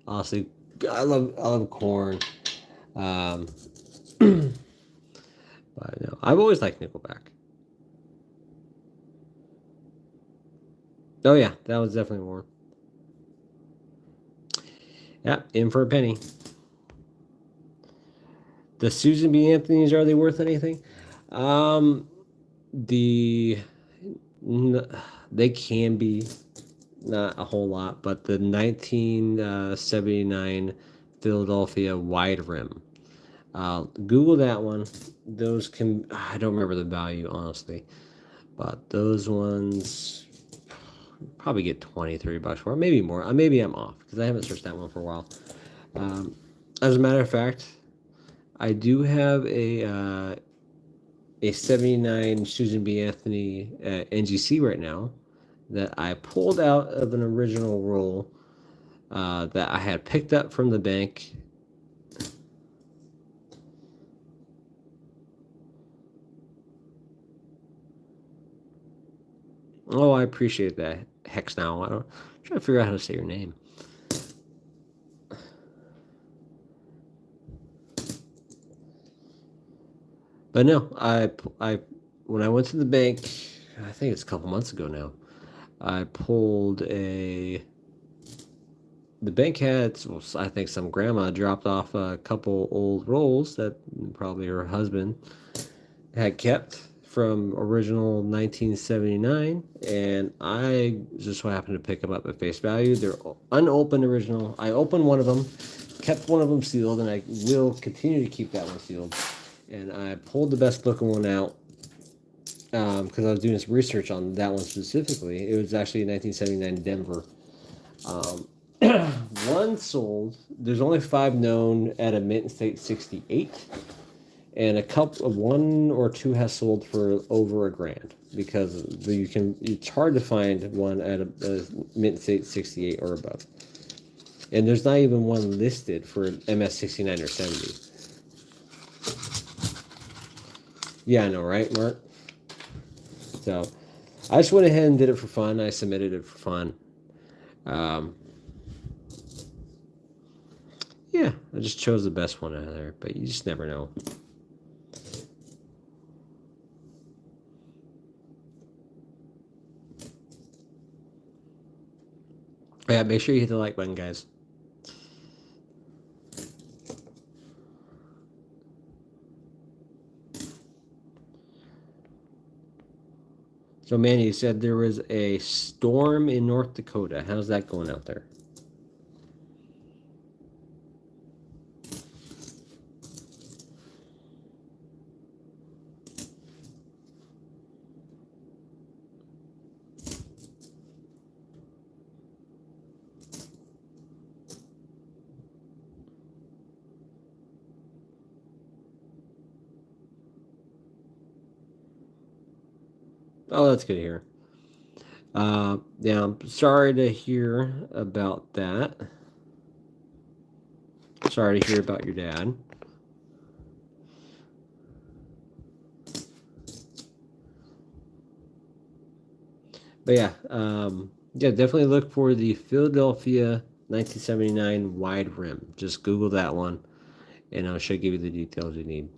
A: Honestly, I love corn. Um, but no, I've always liked Nickelback. Oh yeah, that was definitely more. Yeah, in for a penny. The Susan B. Anthony's, are they worth anything? Um, the they can be, not a whole lot, but the 1979 Philadelphia wide rim. Google that one. Those can, I don't remember the value honestly, but those ones probably get 20, $30 for it, maybe more. Maybe I'm off because I haven't searched that one for a while. As a matter of fact, I do have a 79 Susan B. Anthony NGC right now that I pulled out of an original roll that I had picked up from the bank. Oh, I appreciate that. Hex now. I'm trying to figure out how to say your name. But no, when I went to the bank, I think it's a couple months ago now, I pulled a. The bank had, well, I think some grandma dropped off a couple old rolls that probably her husband had kept from original 1979, and I just so happened to pick them up at face value. They're unopened original. I opened one of them, kept one of them sealed, and I will continue to keep that one sealed. And I pulled the best looking one out because I was doing some research on that one specifically. It was actually 1979 Denver. One sold. There's only 5 known at a mint state 68, and a couple of 1 or 2 has sold for over $1,000 because it's hard to find one at a mint state 68 or above, and there's not even one listed for MS 69 or 70. Yeah, I know, right, Mark? So I just went ahead and did it for fun. I submitted it for fun. Yeah, I just chose the best one out of there, but you just never know. Yeah, make sure you hit the like button, guys. So, Manny, you said there was a storm in North Dakota. How's that going out there? Oh, that's good to hear. Yeah, I'm sorry to hear about that. Sorry to hear about your dad. But yeah, definitely look for the Philadelphia 1979 wide rim. Just Google that one, and I should give you the details you need.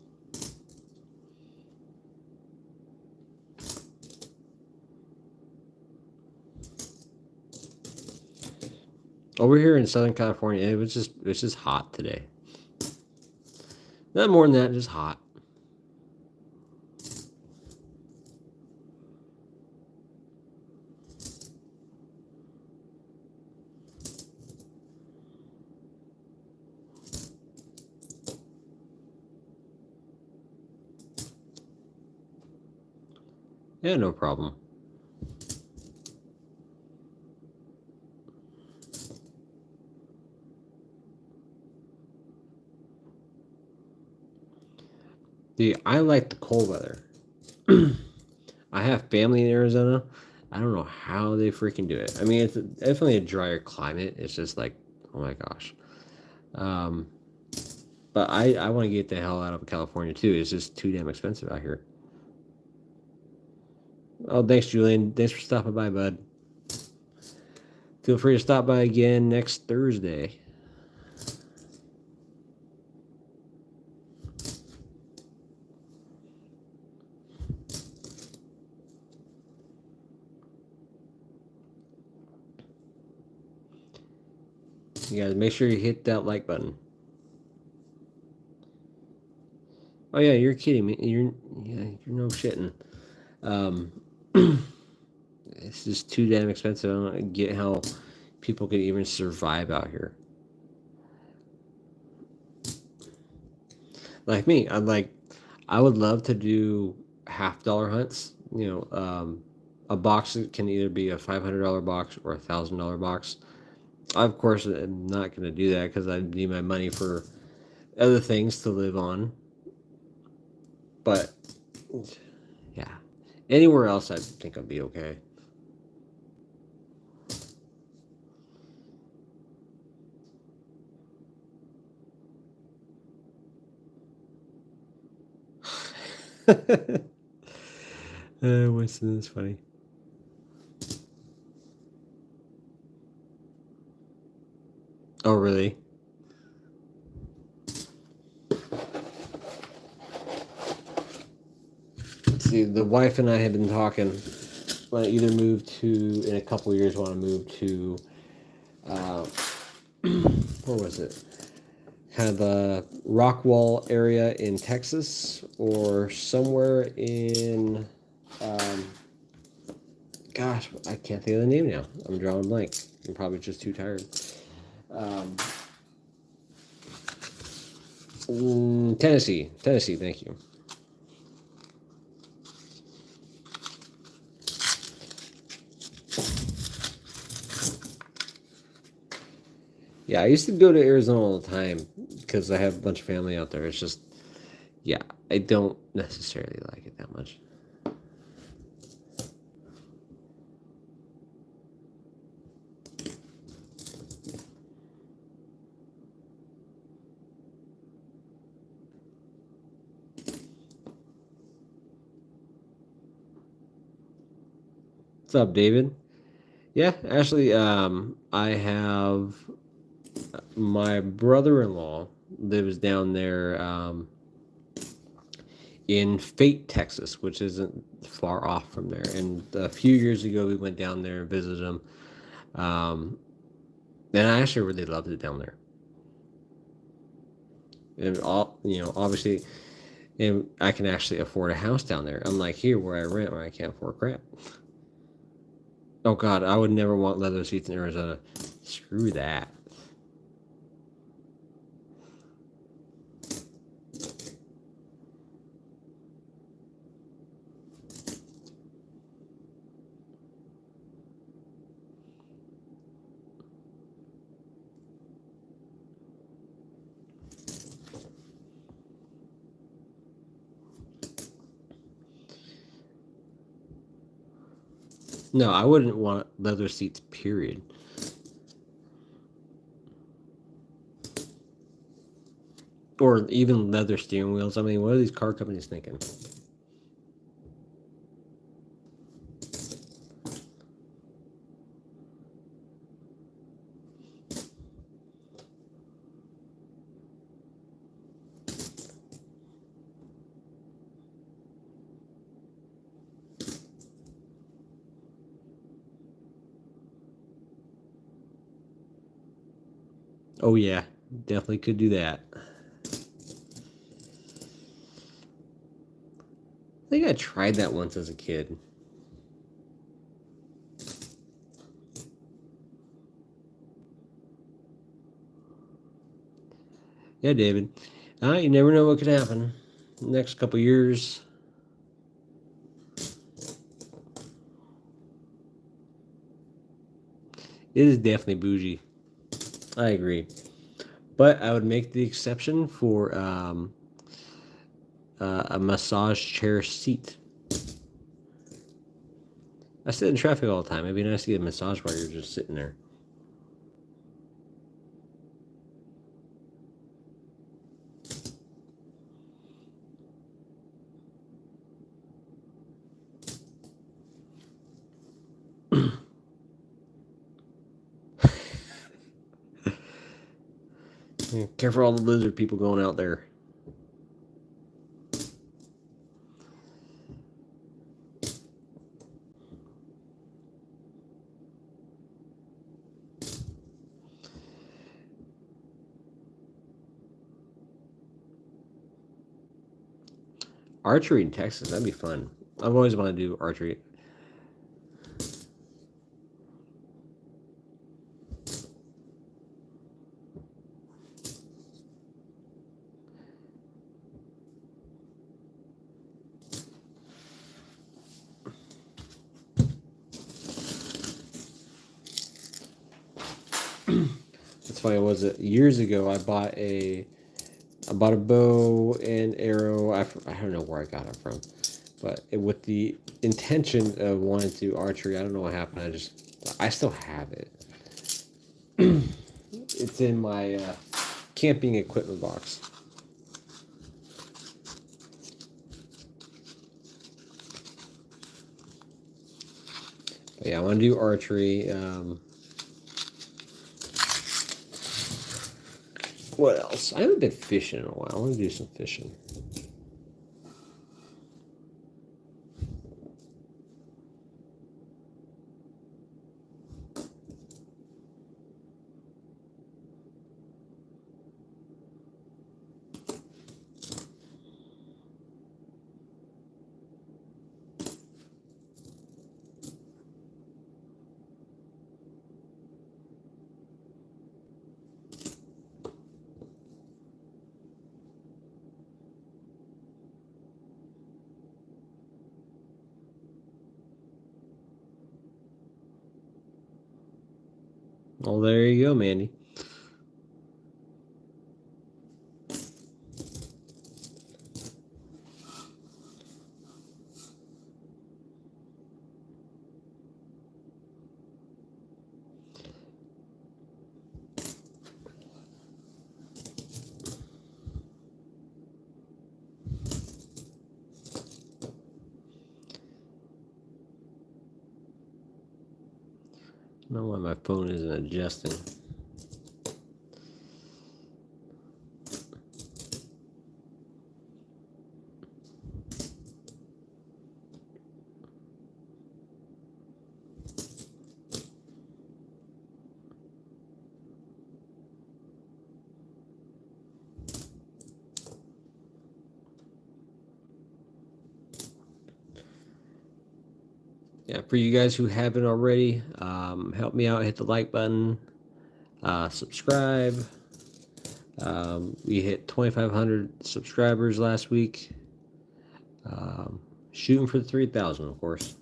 A: Over here in Southern California, it's just hot today. Not more than that, just hot. Yeah, no problem. See, I like the cold weather. I have family in Arizona. I don't know how they freaking do it. I mean, it's definitely a drier climate. It's just like, oh my gosh. Um, but I want to get the hell out of California too. It's just too damn expensive out here. Oh, thanks, Julian. Thanks for stopping by, bud. Feel free to stop by again next Thursday. You guys make sure you hit that like button. Oh yeah, you're kidding me. You're no shitting. Um, it's just too damn expensive. I don't get how people can even survive out here. Like me, I would love to do half-dollar hunts. A box can either be a $500 box or $1,000 box. I, of course, am not going to do that because I need my money for other things to live on. But yeah, anywhere else, I think I'd be okay. Winston is funny. Oh, really? See, the wife and I have been talking. Want to either move to in a couple years. Want to move to uh, where was it? Kind of the Rockwall area in Texas, or somewhere in. Um, gosh, I can't think of the name now. I'm drawing a blank. I'm probably just too tired. Um, Tennessee. Tennessee. Thank you. Yeah, I used to go to Arizona all the time because I have a bunch of family out there. It's just, yeah, I don't necessarily like it that much. What's up, David? Yeah, actually, I have my brother-in-law lives down there in Fate, Texas, which isn't far off from there. And a few years ago, we went down there and visited him. Um, and I actually really loved it down there. And obviously, and I can actually afford a house down there. Unlike here, where I rent, where I can't afford crap. Oh God, I would never want leather seats in Arizona. Screw that. No, I wouldn't want leather seats. Period. Or even leather steering wheels. I mean, what are these car companies thinking? Oh yeah, definitely could do that. I think I tried that once as a kid. Yeah, David. You never know what could happen. Next couple years. It is definitely bougie. I agree. But I would make the exception for a massage chair seat. I sit in traffic all the time. It'd be nice to get a massage while you're just sitting there. Care for all the lizard people going out there. Archery in Texas, that'd be fun. I've always wanted to do archery. That's funny. Was it years ago? I bought a bow and arrow. I don't know where I got it from, but with the intention of wanting to do archery. I don't know what happened. I still have it. It's in my camping equipment box. But yeah, I want to do archery. What else? I haven't been fishing in a while. I want to do some fishing. Well, there you go, Mandy. I don't know why my phone isn't adjusting. Yeah, for you guys who haven't already, help me out. Hit the like button. Subscribe. We hit 2,500 subscribers last week. Shooting for the 3,000, of course.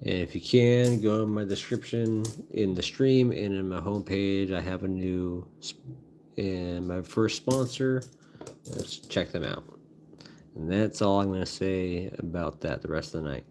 A: And if you can, go in my description in the stream and in my homepage. I have a new and my first sponsor. Let's check them out. And that's all I'm going to say about that the rest of the night.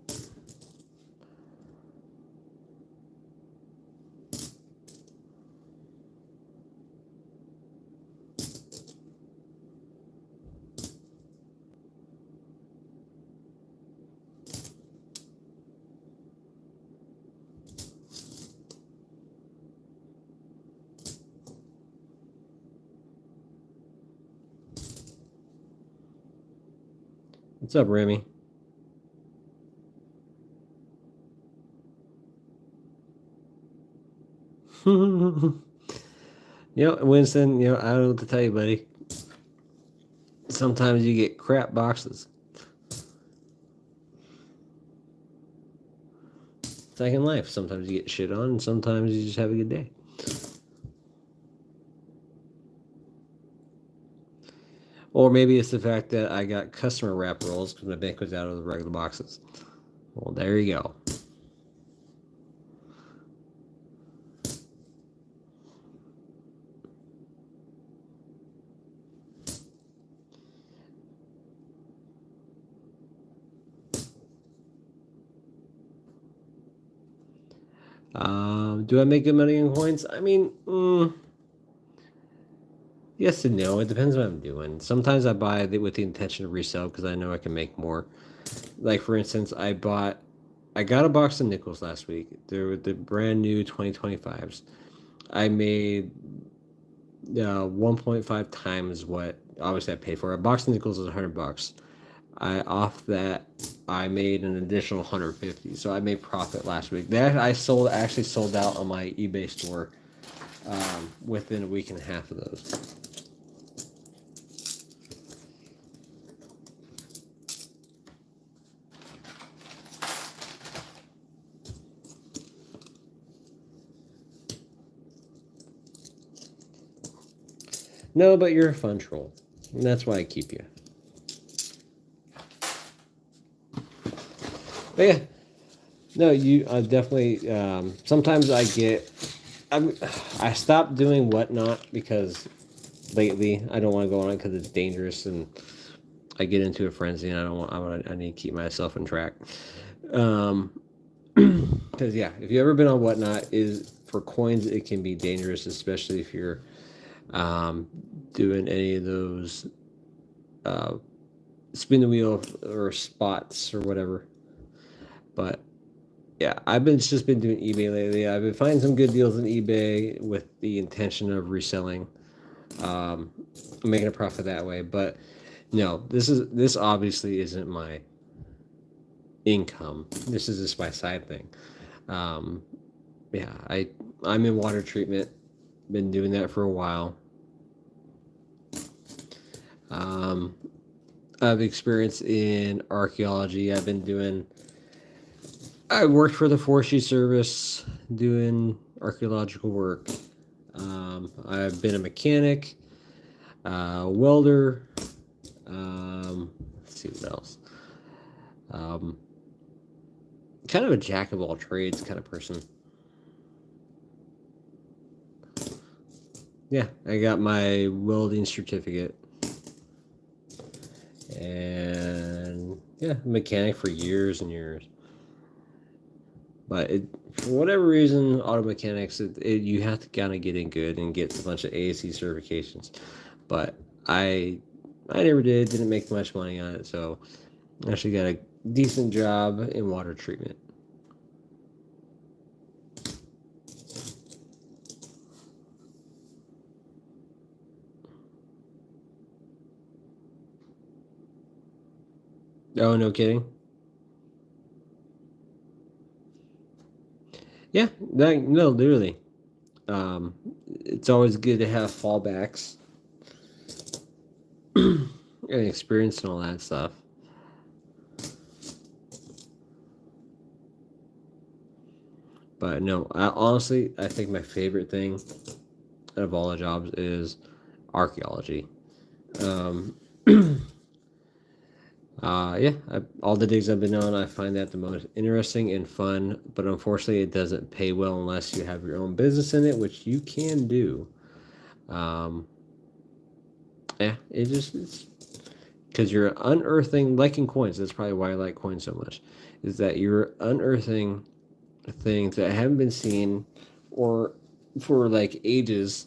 A: What's up, Remy? Winston, I don't know what to tell you, buddy. Sometimes you get crap boxes. It's like in life. Sometimes you get shit on, and sometimes you just have a good day. Or maybe it's the fact that I got customer wrap rolls because my bank was out of the regular boxes. Well, there you go. Do I make good money in coins? I mean, yes and no. It depends what I'm doing. Sometimes I buy it with the intention of resell because I know I can make more. Like for instance, I got a box of nickels last week. They're the brand new 2025s. I made 1.5 times what obviously I paid for. A box of nickels is $100. Off that I made an additional 150. So I made profit last week. That I actually sold out on my eBay store within a week and a half of those. No, but you're a fun troll. And that's why I keep you. But yeah. No, you definitely. Sometimes I stopped doing whatnot because lately I don't want to go on it because it's dangerous and I get into a frenzy and I need to keep myself in track. Because yeah, if you've ever been on whatnot, is for coins it can be dangerous, especially if you're um, doing any of those uh, spin the wheel or spots or whatever. But yeah, I've been just been doing eBay lately. I've been finding some good deals on eBay with the intention of reselling, um, making a profit that way. But no, this obviously isn't my income. This is just my side thing. Um, yeah, I'm in water treatment. Been doing that for a while. Um, I've experience in archaeology. I worked for the Forestry Service doing archaeological work. I've been a mechanic, welder. Let's see what else. Um, Kind of a jack of all trades kind of person. Yeah, I got my welding certificate. And yeah, mechanic for years and years. But for whatever reason, auto mechanics, you have to kind of get in good and get a bunch of ASE certifications. But I never did, didn't make much money on it, so I actually got a decent job in water treatment. Oh, no kidding. Yeah, no, literally. It's always good to have fallbacks and experience and all that stuff. But no, honestly, I think my favorite thing out of all the jobs is archaeology. Um, yeah, all the digs I've been on, I find that the most interesting and fun. But unfortunately, it doesn't pay well unless you have your own business in it, which you can do. Um, yeah, it's because you're unearthing, like in coins. That's probably why I like coins so much. Is that you're unearthing things that haven't been seen, or for like ages,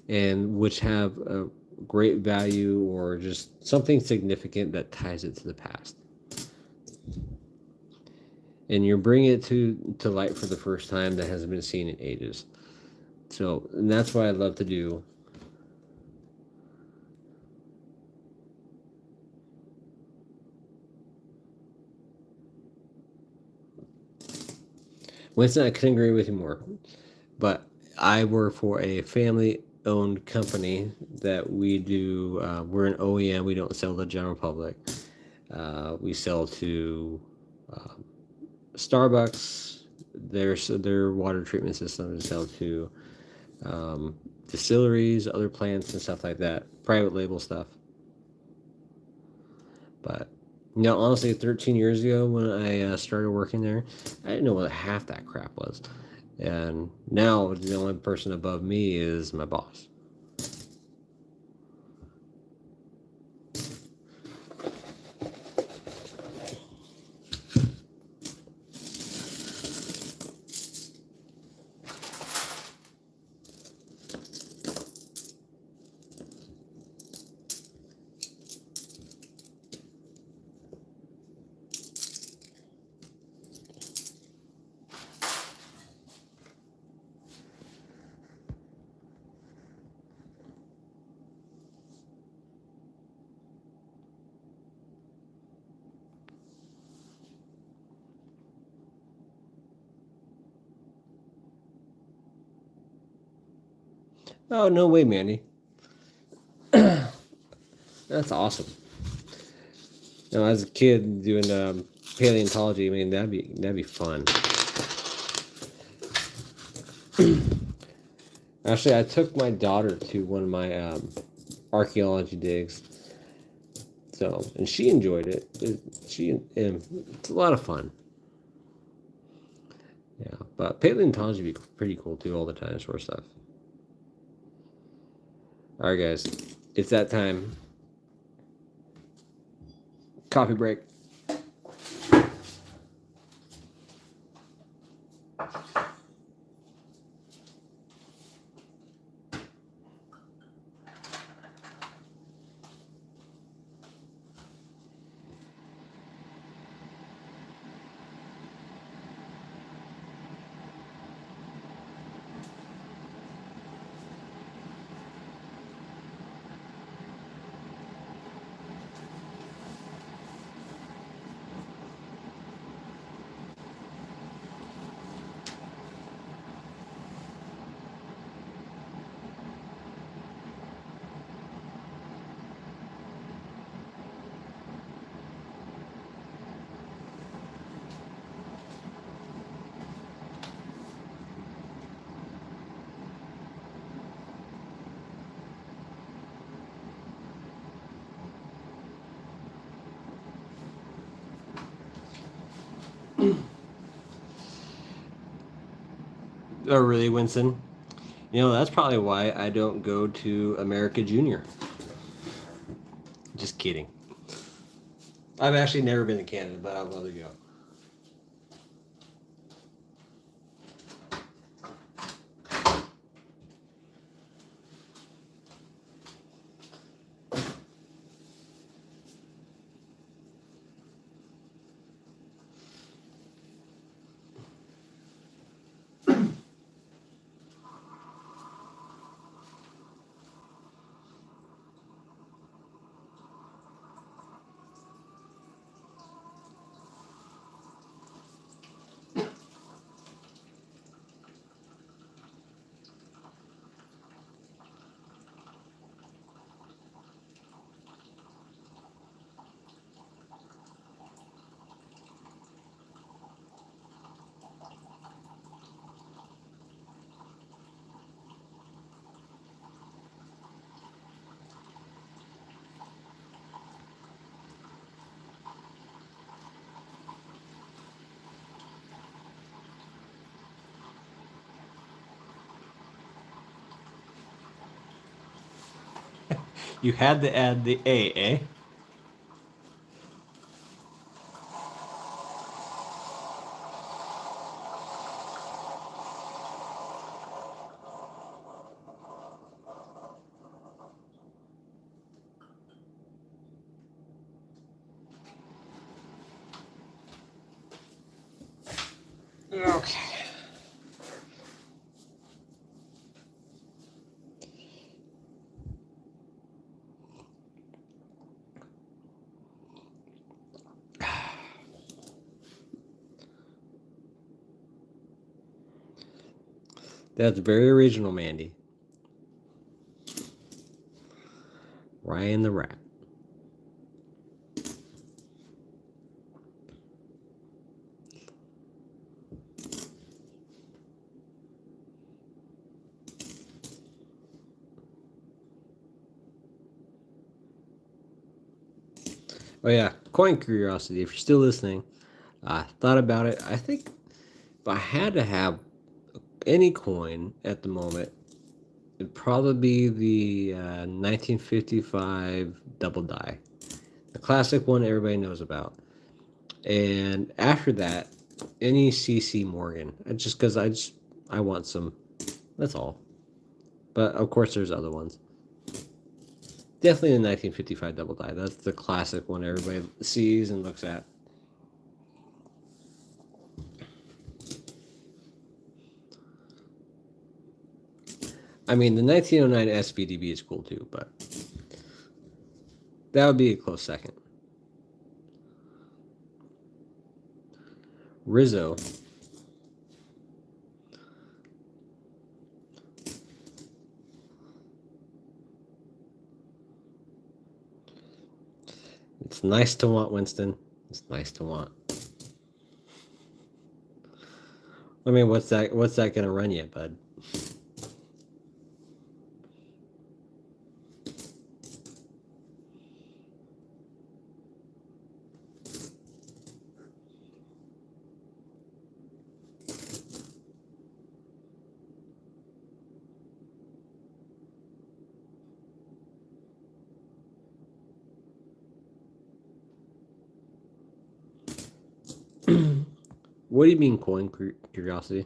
A: and which have a great value or just something significant that ties it to the past. And you're bringing it to light for the first time that hasn't been seen in ages. So, and that's what I love to do. Winston, I couldn't agree with you more. But I work for a family-owned company that we do. We're an OEM. We don't sell to the general public. We sell to um, Starbucks. Their water treatment system is sell to distilleries, other plants, and stuff like that. Private label stuff. But honestly, 13 years ago when I started working there, I didn't know what half that crap was. And now the only person above me is my boss. Oh, no way, Mandy. That's awesome. As a kid doing paleontology, I mean that'd be fun. Actually, I took my daughter to one of my archaeology digs, and she enjoyed it. It's a lot of fun. Yeah, but paleontology would be pretty cool too. All the dinosaur stuff. All right, guys, it's that time. Coffee break. Oh, really, Winston? That's probably why I don't go to America Junior. Just kidding. I've actually never been to Canada, but I'd love to go. You had to add the A, eh? Okay. That's very original, Mandy. Ryan the Rat. Oh yeah, coin curiosity. If you're still listening, I thought about it. I think if I had to have any coin at the moment, it'd probably be the 1955 double die, the classic one everybody knows about. And after that, any CC Morgan, just because I want some. That's all. But of course, there's other ones. Definitely the 1955 double die. That's the classic one everybody sees and looks at. I mean, the 1909 SBDB is cool too, but that would be a close second. Rizzo. It's nice to want, Winston. It's nice to want. I mean, what's that? What's that gonna run you, bud? What do you mean, coin curiosity?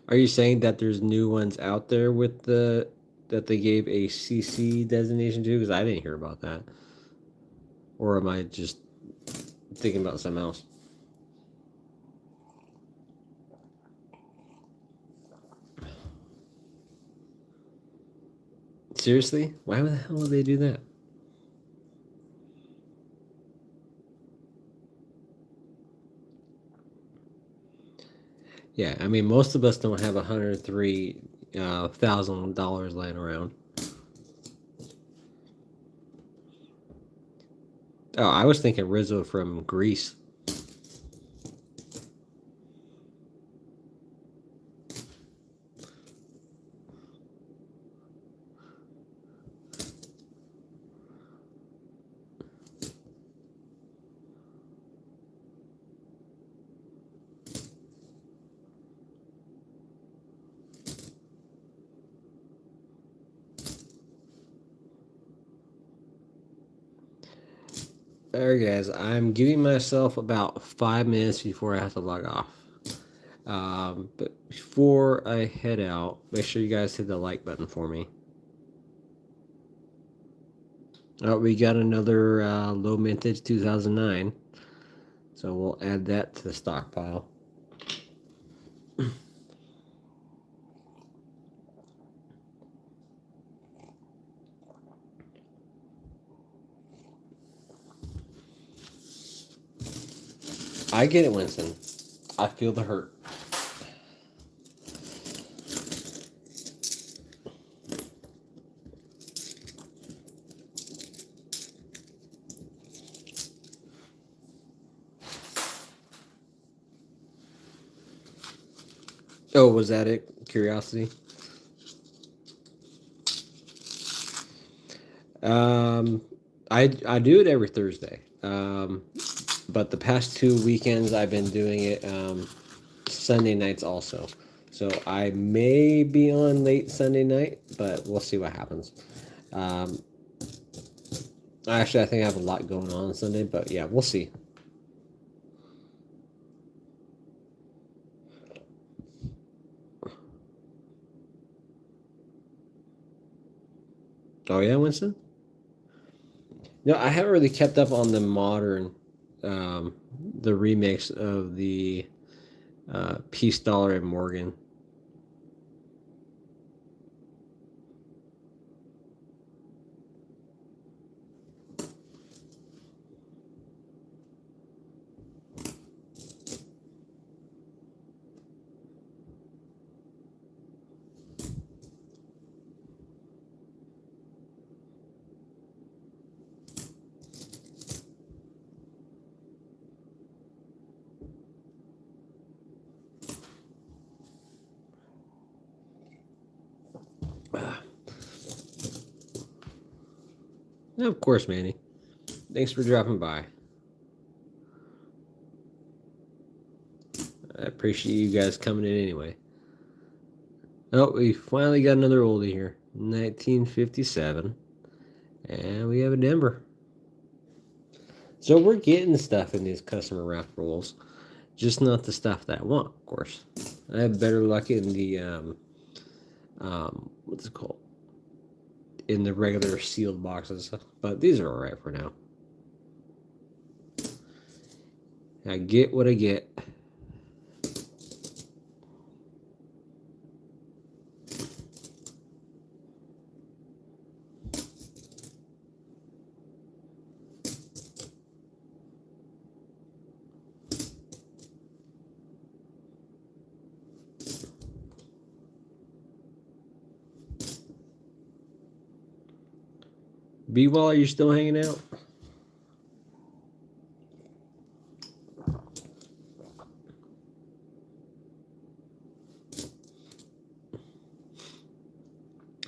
A: Are you saying that there's new ones out there with the that they gave a CC designation to? Because I didn't hear about that. Or am I just thinking about something else? Seriously? Why the hell would they do that? Yeah, I mean, most of us don't have $103,000 laying around. Oh, I was thinking Rizzo from Greece. Alright, guys, I'm giving myself about 5 minutes before I have to log off. But before I head out, make sure you guys hit the like button for me. Oh, we got another low mintage 2009, so we'll add that to the stockpile. I get it, Winston. I feel the hurt. Oh, was that it? Curiosity? Um, I do it every Thursday. But the past 2 weekends I've been doing it Sunday nights also. So I may be on late Sunday night, but we'll see what happens. Um, Actually, I think I have a lot going on Sunday, but yeah, we'll see. Oh yeah, Winston? No, I haven't really kept up on the modern, um, the remix of the Peace Dollar and Morgan. Of course, Manny. Thanks for dropping by. I appreciate you guys coming in anyway. Oh, we finally got another oldie here. 1957. And we have a Denver. So we're getting stuff in these customer wrap rolls. Just not the stuff that I want, of course. I have better luck in the, what's it called? In the regular sealed boxes. But these are alright for now. I get what I get. B-Wall, are you still hanging out?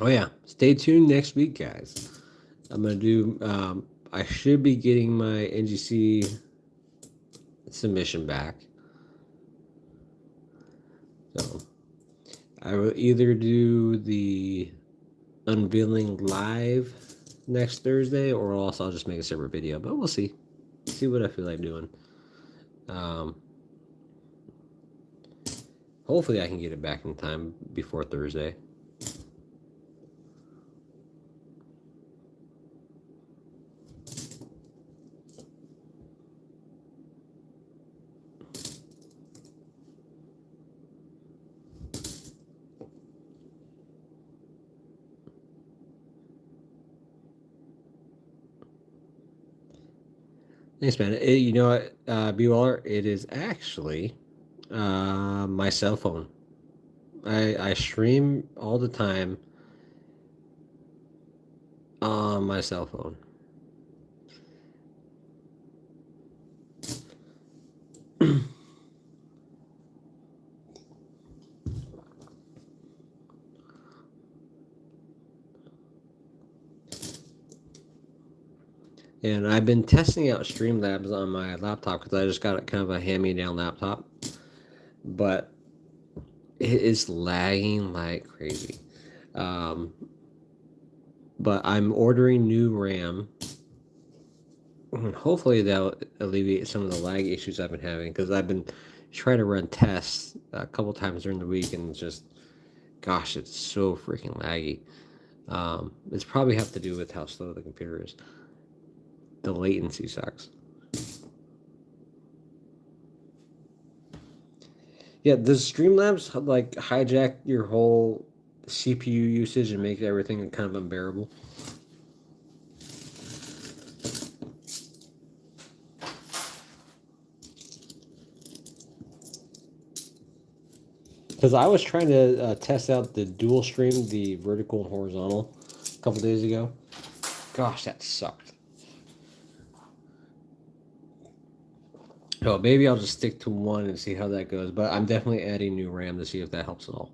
A: Oh yeah, stay tuned next week, guys. I'm gonna do. I should be getting my NGC submission back. So I will either do the unveiling live next Thursday, or else I'll just make a separate video. But we'll see. See what I feel like doing. Hopefully, I can get it back in time before Thursday. Thanks, man. You know what, B-Waller? It is actually my cell phone. I stream all the time on my cell phone. And I've been testing out Streamlabs on my laptop because I just got kind of a hand-me-down laptop. But it is lagging like crazy. But I'm ordering new RAM. Hopefully that'll alleviate some of the lag issues I've been having, because I've been trying to run tests a couple times during the week, and just, gosh, it's so freaking laggy. It's probably have to do with how slow the computer is. The latency sucks. Yeah, does Streamlabs like hijack your whole CPU usage and make everything kind of unbearable? Because I was trying to test out the dual stream, the vertical and horizontal, a couple days ago. Gosh, that sucked. Oh, maybe I'll just stick to one and see how that goes. But I'm definitely adding new RAM to see if that helps at all.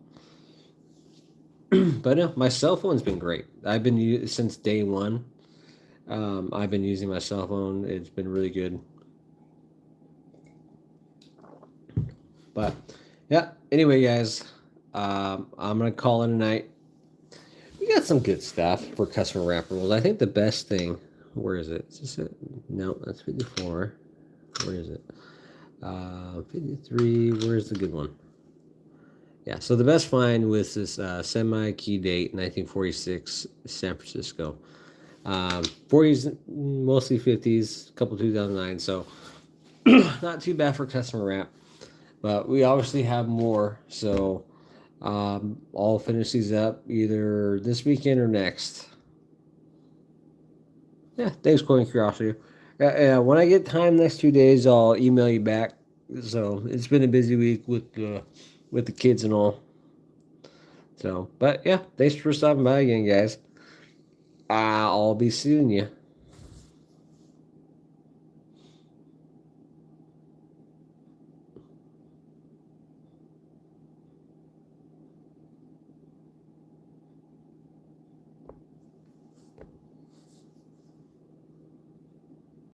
A: But no, my cell phone's been great. I've been since day one. I've been using my cell phone. It's been really good. But yeah. Anyway, guys, I'm gonna call it a night. We got some good stuff for customer wrap rolls. I think the best thing. Where is it? Is this it? No, that's 54. Where is it? 53. Where's the good one? Yeah, so the best find was this semi-key date, 1946, San Francisco. 40s, mostly 50s, a couple 2009, so not too bad for customer wrap. But we obviously have more, so I'll finish these up either this weekend or next. Yeah, thanks, Coin Curiosity. When I get time next 2 days, I'll email you back. So it's been a busy week with the kids and all. So, but yeah, thanks for stopping by again, guys. I'll be seeing you.